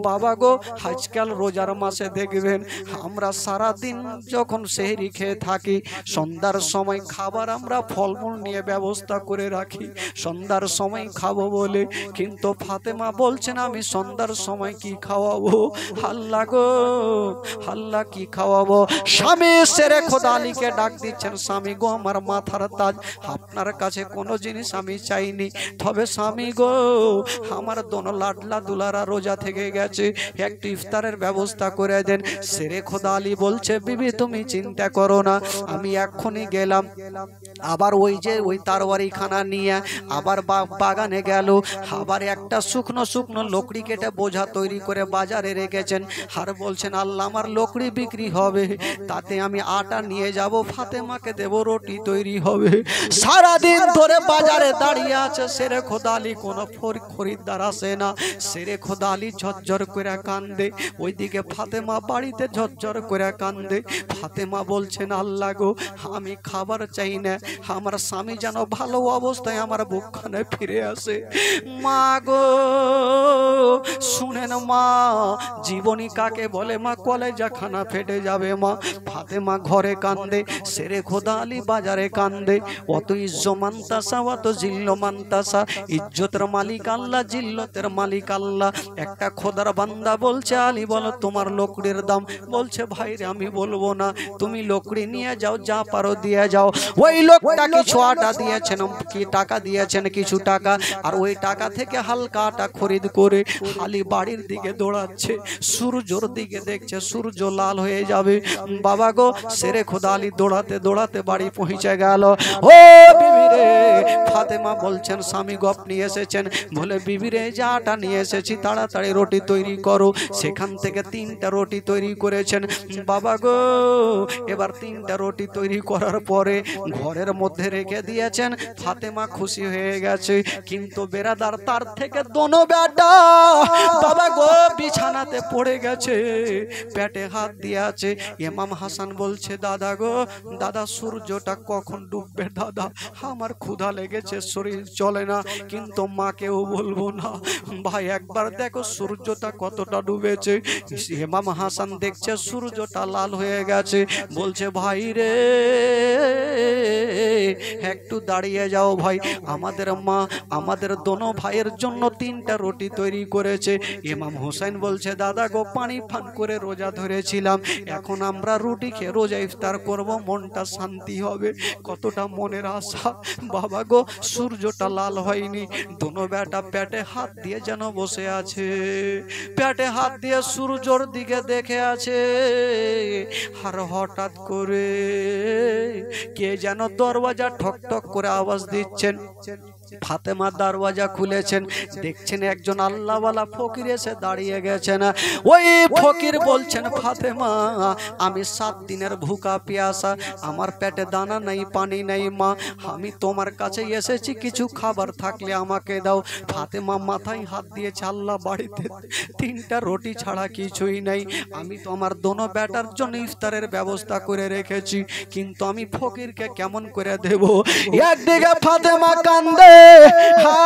বাবা গো আজকাল রোজার মাসে দেখবেন আমরা সারা দিন যখন সেহরি খেয়ে থাকি সন্ধ্যার সময় খাবার আমরা ফলমূল নিয়ে ব্যবস্থা করে রাখি সন্ধ্যার সময় খাবো বলে, কিন্তু ফাতেমা বলছেন আমি সন্ধ্যার সময় কি খাওয়াবো। আল্লাহ গো আল্লাহ কি খাওয়াবো। স্বামী শেরে খোদা আলীকে ডাক দিচ্ছেন, স্বামী গো আমার মাথার তাজ, আপনার কাছে কোনো জিনিস আমি চাইনি, তবে স্বামী গো আমার দোনো লাডলা দুলারা রোজা থেকে গেছে, একটু ইফতারের ব্যবস্থা করে দেন। শেরে খোদা আলী বলছে বিবি তুমি চিন্তা করো না, আমি এক্ষুনি গেলাম। আবার ওই তারওয়ারি খানা নিয়ে আবার বাগানে গেল, আবার একটা শুকনো শুকনো লকড়ি কেটে বোঝা তৈরি করে বাজারে রেখেছেন। আর বলছেন আল্লাহ আমার লকড়ি বিক্রি হবে, তাতে আমি আটা নিয়ে যাব, ফাতেমাকে দেব, রুটি তৈরি হবে। সারাদিন ধরে বাজারে দাঁড়িয়ে আছে শেরে খোদা আলী, কোনো খরিদ্দার আসে না। শেরে খোদা আলী ঝরঝর করে কান্দে, ওইদিকে ফাতেমা বাড়িতে ঝরঝর করে কান্দে। ফাতেমা বলছেন আল্লাহ গো আমি খাবার চাই না, আমার স্বামী যেন ভালো অবস্থায় আমার বুকখানে ফিরে আসে। মা গো শুনেন মা, জীবনী কাকে বলে মা, কলেজা খানা ফেটে যাবে মা। ফাতেমা ঘরে কান্দে, সেরে খোদা আলী বাজারে কান্দে। অত ইজ্জমান্তাসা অত জিল্লমান্তাসা, ইজ্জতের মালিক আল্লাহ, জিল্লতের মালিক আল্লাহ। একটা খোদার বান্দা বলছে আলী বলো তোমার লকড়ির দাম। বলছে ভাইরে আমি বলবো না, তুমি লকড়ি নিয়ে যাও, যা পারো দিয়ে যাও। ওই লোকটা কিছু আটা দিয়েছেন, কি টাকা দিয়েছেন কিছু টাকা, আর ওই টাকা থেকে হালকা আটা খরিদ করে আলী বাড়ির দিকে দৌড়াচ্ছে। সূর্যর দিকে দেখছে সূর্য লাল হয়ে যাবে। বাবা গো, সেরে খোদা আলী দৌড়াতে দৌড়াতে বাড়ি পৌঁছে গেল। ও বিবি রে, ফাতেমা বলছেন স্বামী গো আপনি এসেছেন? বলে বিবি রে, যা আটা নিয়ে এসেছি তাড়াতাড়ি রুটি তৈরি করো। সেখান থেকে 3টা রুটি তৈরি করেছেন। বাবা গো, এবার 3টা রুটি তৈরি করার পরে ঘরের মধ্যে রেখে দিয়েছেন। ফাতেমা খুশি হয়ে গেছে, কিন্তু বেরাদার তার থেকে দোনো বেটা বাবা গো বিছানাতে পড়ে গেছে, পেটে হাত দিয়ে আছে। ইমাম হাসান বলছে দাদা গো, দাদা সূর্যটা কখন ডুববে দাদা, আমার ক্ষুধা লেগেছে, শরীর চলে না, কিন্তু মাকেও বলবো না। ভাই একবার দেখো সূর্যটা কতটা ডুবেছে। ইমাম হাসান দেখছে সূর্যটা লাল হয়ে গেছে, বলছে ভাই রে একটু দাঁড়িয়ে যাও ভাই, আমাদের মা আমাদের দোনো ভাইয়ের জন্য 3টা রুটি তৈরি করেছে। ইমাম হোসেন বলছে দাদা গো, পানি পান করে রোজা ধরেছিলাম, এখন আমরা রুটি খেয়ে রোজা ইফতার করব, মনটা শান্তি হবে, কতটা মনের আশা। বাবা গো, সূর্যটা লাল হয়নি, দোনো বেটা পেটে হাত দিয়ে যেন বসে আছে, পেটে হাত দিয়ে সূর্যর দিকে দেখে আছে। আর হঠাৎ করে কে যেন দরওয়াজা ঠক ঠক করে আওয়াজ দিচ্ছেন। ফাতেমা দরওয়াজা খুলেছেন, দেখছেন একজন আল্লাহওয়ালা ফকির এসে দাঁড়িয়ে গেছেন। ওই ফকির বলছেন ফাতেমা, আমি 7 দিনের ভুকা পিয়াসা, আমার পেটে দানা নেই, পানি নেই মা, আমি তোমার কাছে এসেছি, কিছু খাবার থাকলে আমাকে দাও। ফাতেমা মাথায় হাত দিয়েছে, আল্লাহ বাড়িতে 3টা রুটি ছাড়া কিছুই নেই, আমি তো আমার দোনো বেটার জন্য ইফতারের ব্যবস্থা করে রেখেছি, কিন্তু আমি ফকিরকে কেমন করে দেব? একদিকে ফাতেমা কান্দে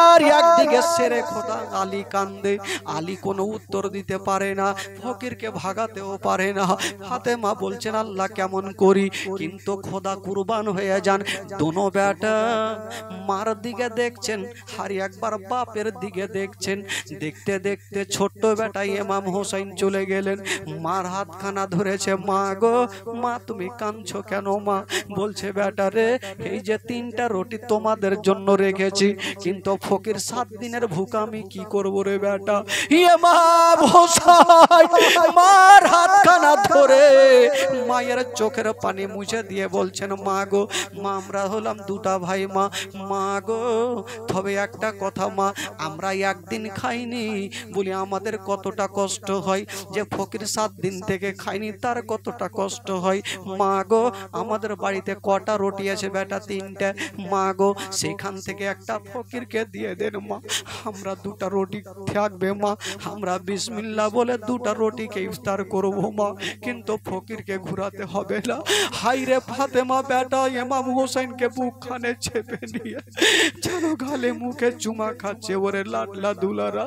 আর একদিকে সেরে খোদা আলী কান্দে। আলী কোনো উত্তর দিতে পারে না, ফকিরকে ভাগাতেও পারে না। ফাতেমা বলছেন আল্লাহ কেমন করি, কিন্তু খোদা কুরবান হয়ে যান। দোনো বেটা মার দিকে দেখছেন আর একবার বাপের দিকে দেখছেন। দেখতে দেখতে ছোট্ট বেটা ইমাম হোসেন চলে গেলেন, মার হাতখানা ধরেছে। মা গো, মা তুমি কাঁদছো কেন মা? বলছে বেটা রে, এই যে 3টা রুটি তোমাদের জন্য রেখেছি, কিন্তু ফকির 7 দিনের ভুকা, আমি কি করবো রে বেটা? ইমাম হোসেন মার হাতখানা ধরে মায়ের চোখের পানি মুছে দিয়ে বলছেন মা গো, মা আমরা হলাম 2টা ভাই মা, মা গো তবে একটা কথা মা, আমরা একদিন খাইনি বলি আমাদের কতটা কষ্ট হয়, যে ফকির 7 দিন থেকে খাইনি তার কতটা কষ্ট হয়। মা গো, আমাদের বাড়িতে কটা রুটি আছে বেটা? 3টা। মা গো, সেখান থেকে একটা ফকিরকে দিয়ে দেন মা, আমরা 2টা রুটি থাকবে মা, আমরা বিসমিল্লাহ বলে 2টা রুটিকে ইফতার করব মা, কিন্তু ফকিরকে ঘুরাতে হবে না। হাইরে ফাতেমা বেটা ইমাম হোসেনকে বুকখানে চেপে নিয়ে যেন গালে মুখে চুমা খাচ্ছে। ওরে লাডলা দুলারা,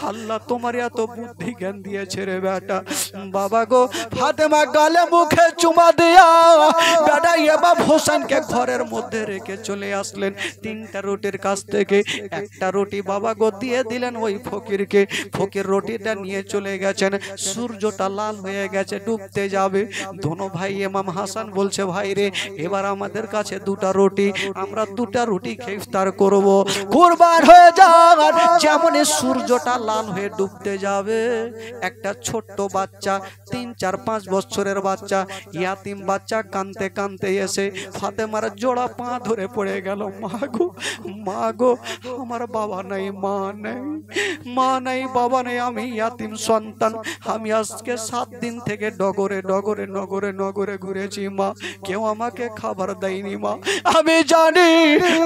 আল্লাহ তোমার এত বুদ্ধি জ্ঞান দিয়েছে রে বেটা। বাবা গো, ফাতেমা গালে মুখে চুমা দিয়া বেটা ইমাম হোসেনকে ঘরের মধ্যে রেখে চলে আসলেন। 3টা রুটির কাছ থেকে একটা রুটি বাবা গো দিয়ে দিলেন ওই ফকিরকে। ফকির রুটিটা নিয়ে চলে গেছেন। সূর্যটা লাল হয়ে গেছে, ডুবতে যাবে। দোনো ভাই ইমাম হাসান বলছে ভাই রে, এবার আমাদের কাছে 2টা রুটি, আমরা 2টা রুটি খেয়ে ইফতার করব। কুরবান হয়ে যান। যেমনই সূর্যটা লাল হয়ে ডুবতে যাবে, একটা ছোট্ট বাচ্চা 3, 4, 5 বছরের বাচ্চা, ইয়াতিম বাচ্চা কাঁদতে কাঁদতে এসে ফাতেমার জোড়া পা ধরে পড়ে গেল। মা গো, মা গো, আমার বাবা নাই, মা নেই, মা নাই, বাবা নেই, আমি ইয়াতিম সন্তান, আমি আজকে 7 দিন থেকে ডগরে ডগরে নগরে নগরে ঘুরেছি মা, কেউ আমাকে খাবার দেয়নি মা। আমি জানি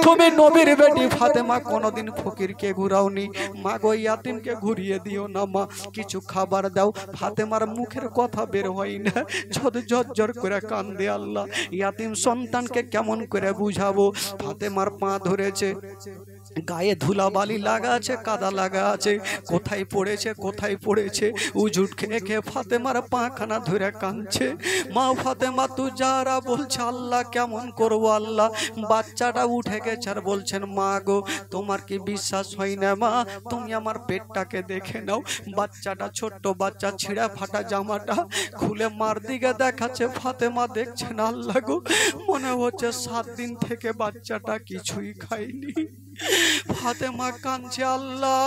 তুমি নবীর বেটি ফাতেমা, কোনোদিন ফকিরকে ঘুরাওনি, মা গো ইয়াতিমকে ঘুরিয়ে দিও না মা, কিছু খাবার দাও। ফাতেমার মুখের কথা বের হয় না, ঝরঝর করে কান্দে। আল্লাহ ইয়াতিম সন্তানকে কেমন করে বুঝাবো? ফাতেমার পা ধরেছে। গায়ে ধুলাবালি লাগা আছে, কাদা লাগা আছে, কোথায় পড়েছে উজুট খেয়ে খেয়ে ফাতেমার পাখানা ধরে কাঁদছে। মা ফাতেমা তু যারা বলছে আল্লাহ কেমন করবো আল্লাহ। বাচ্চাটা উঠে গেছে আর বলছেন মা গো তোমার কি বিশ্বাস হয় না মা, তুমি আমার পেটটাকে দেখে নাও। বাচ্চাটা ছোট্ট বাচ্চা, ছিঁড়া ফাটা জামাটা খুলে মার দিকে দেখাচ্ছে। ফাতেমা দেখছেন আল্লাহ গো, মনে হচ্ছে 7 দিন থেকে বাচ্চাটা কিছুই খায়নি। ফাতেমা কাঁদছে আল্লাহ।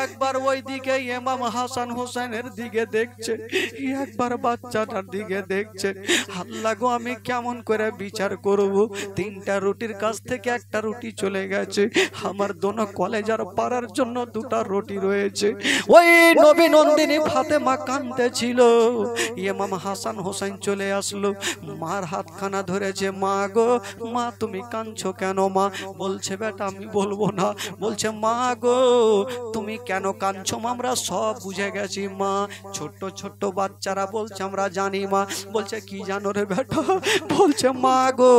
একবার ওই দিকে ইমাম হাসান হোসেনের দিকে দেখছে, একবার বাচ্চাটার দিকে দেখছে। আল্লাহ গো আমি কেমন করে বিচার করব? 3টা রুটির কাছ থেকে 1টা রুটি চলে গেছে। আমার দোনো কলেজার পাড়ার জন্য 2টা রুটি রয়েছে। ওই নবী নন্দিনী ফাতেমা কাঁদতেছিল। ইমাম হাসান হোসেন চলে আসলো, মার হাতখানা ধরেছে। মা গো মা তুমি কাঁদছো কেন মা? বলছে বেটা আমি বলবো না। বলছে মা গো তুমি কেন কাঁদছো? আমরা সব বুঝে গেছি মা। ছোট্ট ছোট্ট বাচ্চারা বলছে আমরা জানি মা। বলছে কি জানো রে বেটা? বলছে মা গো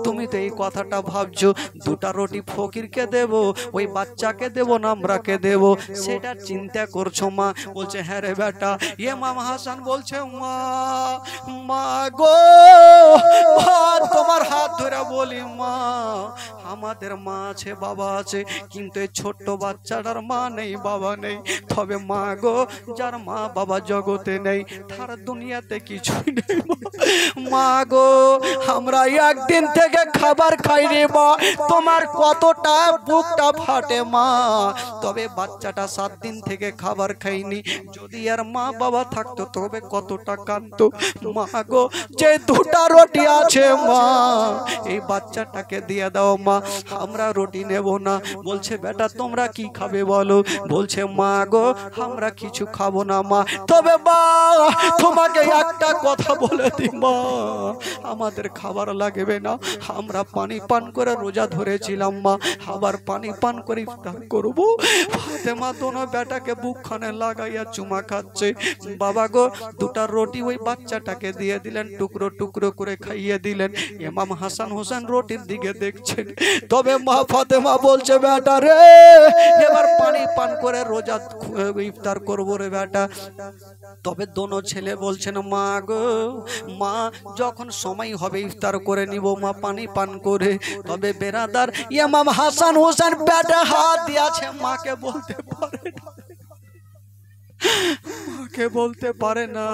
তুমি তো এই কথাটা ভাবছো 2টা রুটি ফকিরকে দেব, ওই বাচ্চাকে দেব না আমরাকে দেব, সেটা চিন্তা করছো মা। বলছে হ্যাঁ রে বেটা। ইমাম হাসান বলছে মা, মা গো তোমার হাত ধরে বলি মা, আমাদের মা আছে বাবা আছে, কিন্তু এই ছোট্ট বাচ্চাটার মা নেই বাবা নেই। তবে মা গো যার মা বাবা জগতে নেই তার দুনিয়াতে কিছুই নেই মা গো। আমরা একদিন থেকে খাবার খাইনি মা, তোমার কতটা বুকটা ফাটে মা। তবে বাচ্চাটা 7 দিন থেকে খাবার খাইনি, যদি আর মা বাবা থাকতো তবে কতটা কাঁদতো মা গো। যে 2টা রুটি আছে মা এই বাচ্চাটাকে দিয়ে দাও মা, আমরা রুটি নেব না। বলছে বেটা তোমরা কি খাবে বলো? বলছে মা গো আমরা কিছু খাবো না মা, তবে মা তোমাকে একটা কথা বলে দিই মা, আমাদের খাবার লাগবে না, আমরা পানি পান করে রোজা ধরেছিলাম মা, আবার পানি পান করে ইফতার করব। ফাতেমা দোনো বেটাকে বুকখানে লাগাইয়া চুমা খাচ্ছে। বাবা গো 2টা রুটি ওই বাচ্চাটাকে দিয়ে দিলেন, টুকরো টুকরো করে খাইয়ে দিলেন। ইমাম হাসান হোসেন রুটির দিকে দেখছেন। তবে মা ফাতেমা বলছে বেটা রে এবার পানি পান করে রোজা ইফতার করবো রে বেটা। তবে দোনো ছেলে বলছেন মা গো মা যখন সময় হবে ইফতার করে নিব মা পানি পান করে। তবে বেরাদার ইমাম হাসান হোসেন বেটা হাত দিয়েছে, মাকে বলতে পারে না, মাকে বলতে পারে না,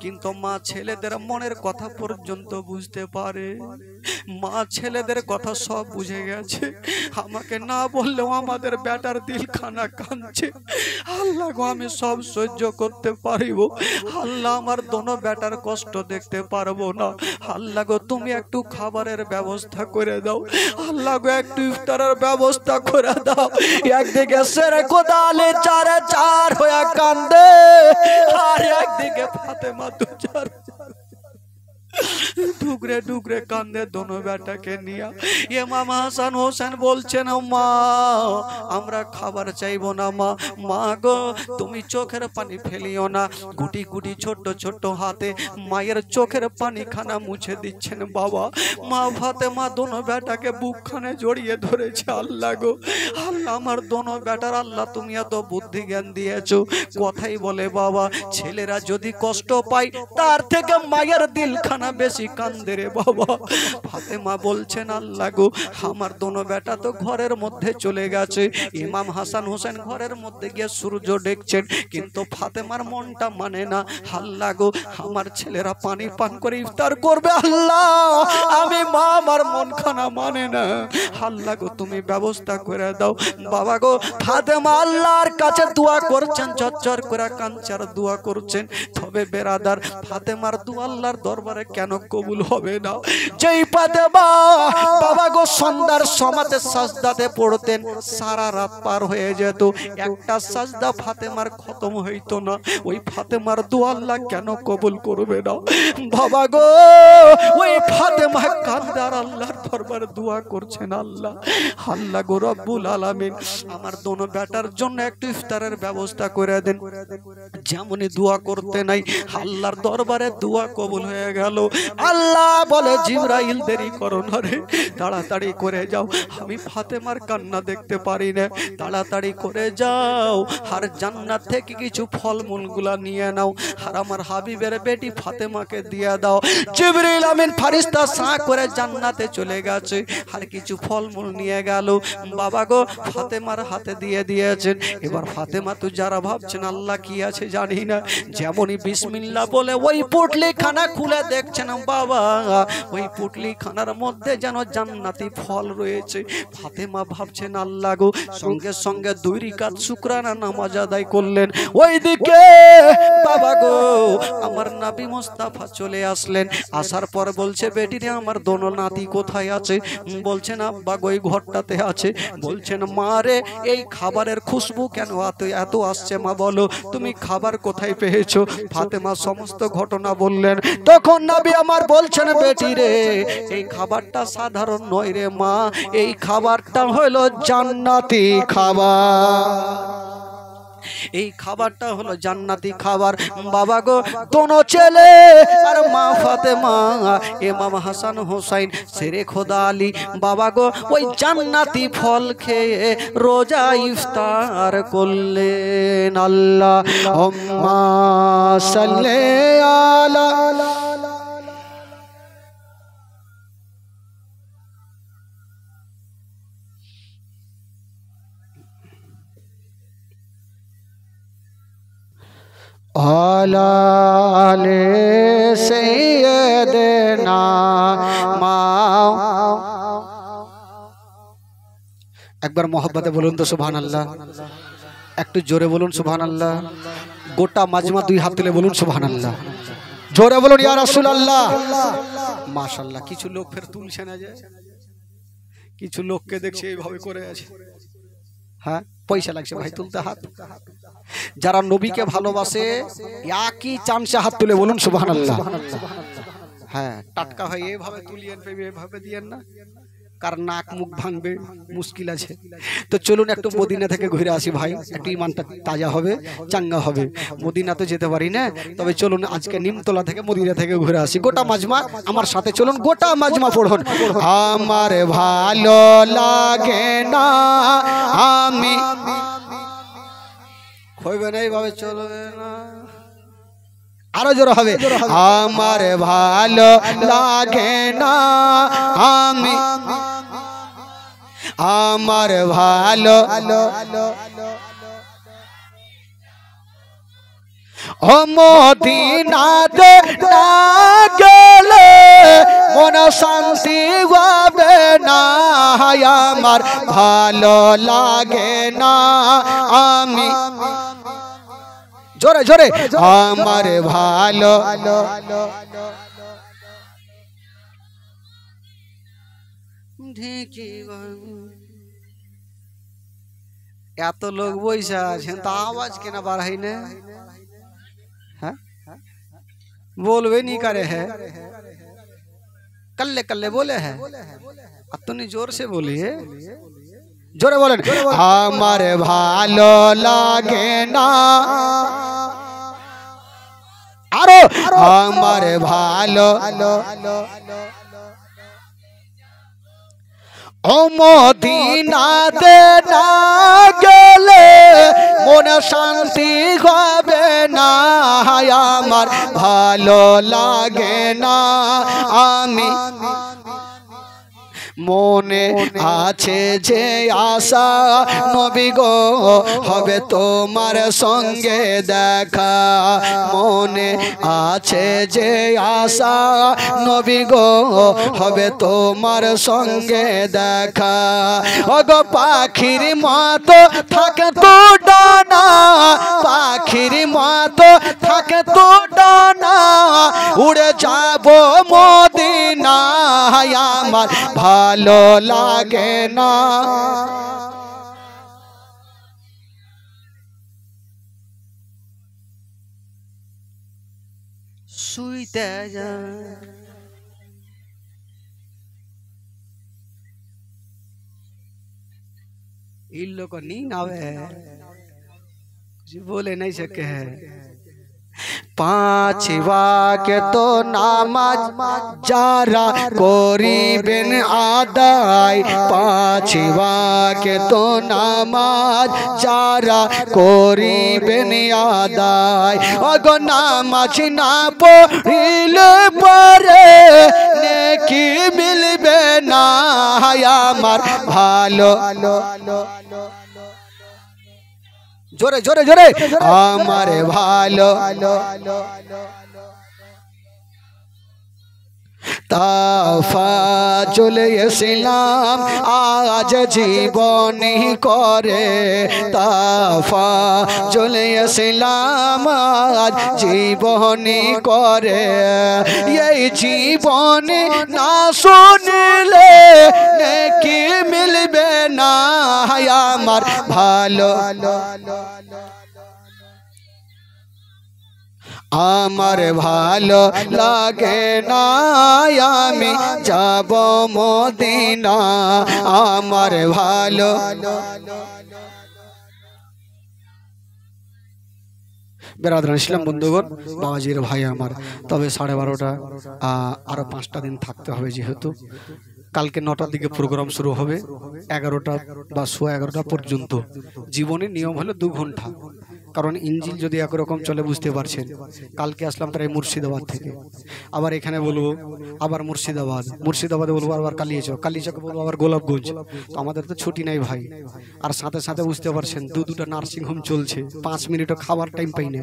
কিন্তু মা ছেলেদের মনের কথা পর্যন্ত বুঝতে পারে। মা ছেলেদের কথা সব বুঝে গেছে। আমাকে না বললেও আমাদের বেটার দিলখানা কাঁদছে। আল্লাহ গো আমি সব সহ্য করতে পারিব, আল্লাহ আমার দোনো বেটার কষ্ট দেখতে পারবো না। আল্লাহ গো তুমি একটু খাবারের ব্যবস্থা করে দাও, আল্লাহ গো একটু ইফতারের ব্যবস্থা করে দাও। একদিকে সেরে কোদালে 4 হয়ে কান্দে, আর একদিকে ফাতেমা 2 ডুগরে ডুগরে কান্দে দোনো বেটাকে নিয়ে। ইমাম হাসান হোসেন বলছেন মা আমরা খাবার চাইবো না মা, মা গো তুমি চোখের পানি ফেলিও না। গুটি গুটি ছোট্ট ছোট্ট হাতে মায়ের চোখের পানি খানা মুছে দিচ্ছেন বাবা। মা ফাতেমা দোনো বেটাকে বুকখানে জড়িয়ে ধরেছে। আল্লাহ গো আল্লাহ আমার দোনো বেটার আল্লাহ তুমি এত বুদ্ধি জ্ঞান দিয়েছো। কথাই বলে বাবা ছেলেরা যদি কষ্ট পায় তার থেকে মায়ের দিলখানা বেশি কান্দে রে বাবা। ফাতেমা বলছেন আল্লাহ গো আমার দোনো বেটা তো ঘরের মধ্যে চলে গেছে। ইমাম হাসান হোসেন ঘরের মধ্যে গিয়ে সূর্য দেখছেন, কিন্তু ফাতেমার মনটা মানে না। আল্লাহ গো আমার ছেলেরা পানি পান করে ইফতার করবে, আল্লাহ আমি মা আমার মন খানা মানে না, আল্লাহ গো তুমি ব্যবস্থা করে দাও। বাবা গো ফাতেমা আল্লাহর কাছে দোয়া করছেন, চচ্চর করে কাঞ্চার দোয়া করছেন। তবে বেরাদার ফাতেমার দোয়া আল্লাহর দরবারে কেন কবুল হবে না? যেই ফাতেমা বাবা গো সন্ধ্যার সমাতে সাজদাতে পড়তেন, সারা রাত পার হয়ে যেত, একটা সাজদা ফাতেমার খতম হইতো না। ওই ফাতেমার দোয়া আল্লাহ কেন কবুল করবে না? বাবা গো ওই ফাতেমা কান্দার আল্লাহর দরবারে দোয়া করছেন, আল্লাহ আল্লাহ গো রব্বুল আলামিন আমার দোনো বেটার জন্য একটু ইফতারের ব্যবস্থা করে দেন। যেমনই দোয়া করতে নাই আল্লাহর দরবারে দোয়া কবুল হয়ে গেল। আল্লাহ বলে জিবরাইল দেরি করো না রে, তাড়াতাড়ি করে যাও, আমি ফাতেমার কান্না দেখতে পারি না, তাড়াতাড়ি করে যাও আর জান্নাত থেকে কিছু ফলমূলগুলা নিয়ে নাও আর আমার হাবিবের বেটি ফাতেমাকে দিয়ে দাও। জিবরিল আমিন ফারিস্তা সাঁ করে জান্নাতে চলে গেছে আর কিছু ফলমূল নিয়ে গেল। বাবা গো ফাতেমার হাতে দিয়ে দিয়েছেন। এবার ফাতেমা তো যারা ভাবছেন আল্লাহ কি আছে জানি না, যেমনই বিসমিল্লাহ বলে ওই পুটলি খানা খুলে দেখছেন বাবা, ওই পুটলি খানার মধ্যে যেন জান্নাতি ফল রয়েছে। ফাতেমা ভাবছেন আল্লাহ গো, সঙ্গে সঙ্গে 2 রাকাত শুকরানা নামাজ আদায় করলেন। ওইদিকে বাবা গো আমার নবী মুস্তাফা চলে আসলেন। আসার পর বলছে বেটি রে আমার দোনো নাতি কোথায় আছে? বলছেন আব্বা গো এই ঘরটাতে আছে। বলছেন মা রে এই খাবারের খুশবু কেন এত আসছে মা, বলো তুমি খাবার কোথায় পেয়েছো? ফাতেমা সমস্ত ঘটনা বললেন। তখন নবী আমার বলছেন বেটি রে এই খাবারটা সাধারণ নয় রে মা, এই খাবারটা হলো জান্নাতি খাবার, এই খাবারটা হলো জান্নাতি খাবার। বাবা গো দোনো ছেলে আর মা ফাতেমা, ইমাম হাসান হোসাইন শেরে খোদা আলী বাবা গো ওই জান্নাতি ফল খেয়ে রোজা ইফতার করলেন। আল্লাহুম্মা সাল্লি আলা আলে সাইয়্যিদিনা মা। একবার মোহাব্বতে বলুন তো সুবহানাল্লাহ, একটু জোরে বলুন সুবহানাল্লাহ। গোটা মাজমা 2 হাত তুলে বলুন সুবহানাল্লাহ, জোরে বলুন ইয়া রাসূলুল্লাহ। মাশাআল্লাহ। কিছু লোক ফের তুলছে না, যে কিছু লোককে দেখছে এইভাবে করে আছে, হ্যাঁ পয়সা লাগছে ভাই তুলতে হাত। যারা নবীকে ভালোবাসে একই চামচে হাত তুলে বলুন সুবহানাল্লাহ। হ্যাঁ টাটকা হয় এইভাবে তুলিয়েন, এইভাবে দিয়েন না, কার নাক মুখ ভাঙবে, মুশকিল আছে। তো চলুন একটু মদিনা থেকে ঘুরে আসি ভাই, একটু ইমানটা তাজা হবে, চাঙ্গা হবে। মদিনা তো যেতে পারি না, তবে চলুন আজকে নিমতলা থেকে মদিনা থেকে ঘুরে আসি। গোটা মাজমা আমার সাথে চলুন, গোটা মাজমা পড়ুন। আমার ভালো লাগে না আমি, হইবে না এইভাবে চলবে না, আরো জোরে হবে। আমার ভালো লাগে না আমি, আমার ভালো ও মদিনাতে না গেলে মন শান্তি হবে না, আমার ভালো লাগে না আমি, জোরে জোরে আমার ভালো এত লোক বইসা আছেন তা আওয়াজ কেনা বাড়াই না, হ্যাঁ बोलवे नहीं करे है, कल्ले कल्ले बोले है, अब तो नहीं जोर से बोलिए, जोरे बोलें। हमारे भालो लागे ना आरो, हमारे भालो ও মদিনাতে না গেলে মনে শান্তি হবে না, আমার ভালো লাগে না আমি, মনে আছে যে আশা নবী গো হবে তোমার সঙ্গে দেখা, মনে আছে যে আশা নবী গো হবে তোমার সঙ্গে দেখা, ওগো পাখির মতো থাকে তো ডানা, পাখির মতো থাকে তো ডানা, উড়ে যাব মদিনা আমার ভালো লাগে না। শুইতে যা इन लोग को नींद आवे, बोले नहीं सके है। পাঁচ ওয়াক্ত নামাজ যারা করিবেন আদায়, পাঁচ ওয়াক্ত নামাজ যারা করিবেন আদায়, ওগো নামাজ না পড়িলে পরে নেকি মিলবে না আমার ভালো, জোরে জোরে জোরে আমার ভালো তাফাজুল ইসলাম আজ জীবনী করে, তাফাজুল ইসলাম আজ জীবনী করে, এই জীবনী না শুনলে নেকি মিলবে না আমার ভালো, আমার ভালো লাগে না আমি যাব মদিনা, আমার ভালো বেরাদারান ইসলাম বন্ধুগণ, বাবাজির ভাই আমার। তবে 12:30 আরো 5টা দিন থাকতে হবে, যেহেতু কালকে 9টার দিকে প্রোগ্রাম শুরু হবে, 11টা বা 11:15 পর্যন্ত। জীবনের নিয়ম হলো 2 ঘন্টা, কারণ ইঞ্জিল যদি একরকম চলে বুঝতে পারছেন। কালকে আসলাম প্রায় মুর্শিদাবাদ থেকে, আবার এখানে বলবো আবার মুর্শিদাবাদে বলবো আবার কালিয়াচক বলবো আবার গোলাপগঞ্জ। তো আমাদের তো ছুটি নাই ভাই, আর সাথে সাথে বুঝতে পারছেন দুটো নার্সিংহোম চলছে, 5 মিনিটও খাবার টাইম পাই না,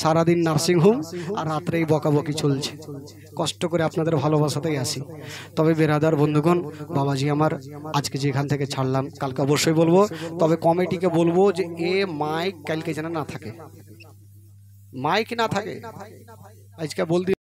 সারাদিন নার্সিংহোম আর রাত্রেই বকাবকি চলছে। কষ্ট করে আপনাদের ভালোবাসাতেই আসি। তবে বেরাদার বন্ধুগণ, বাবাজি আমার আজকে যেখান থেকে ছাড়লাম কালকে অবশ্যই বলবো, তবে কমিটিকে বলবো যে এ মাইক কালকে যেন না থাকে, মাইক না থাকে আজকে বল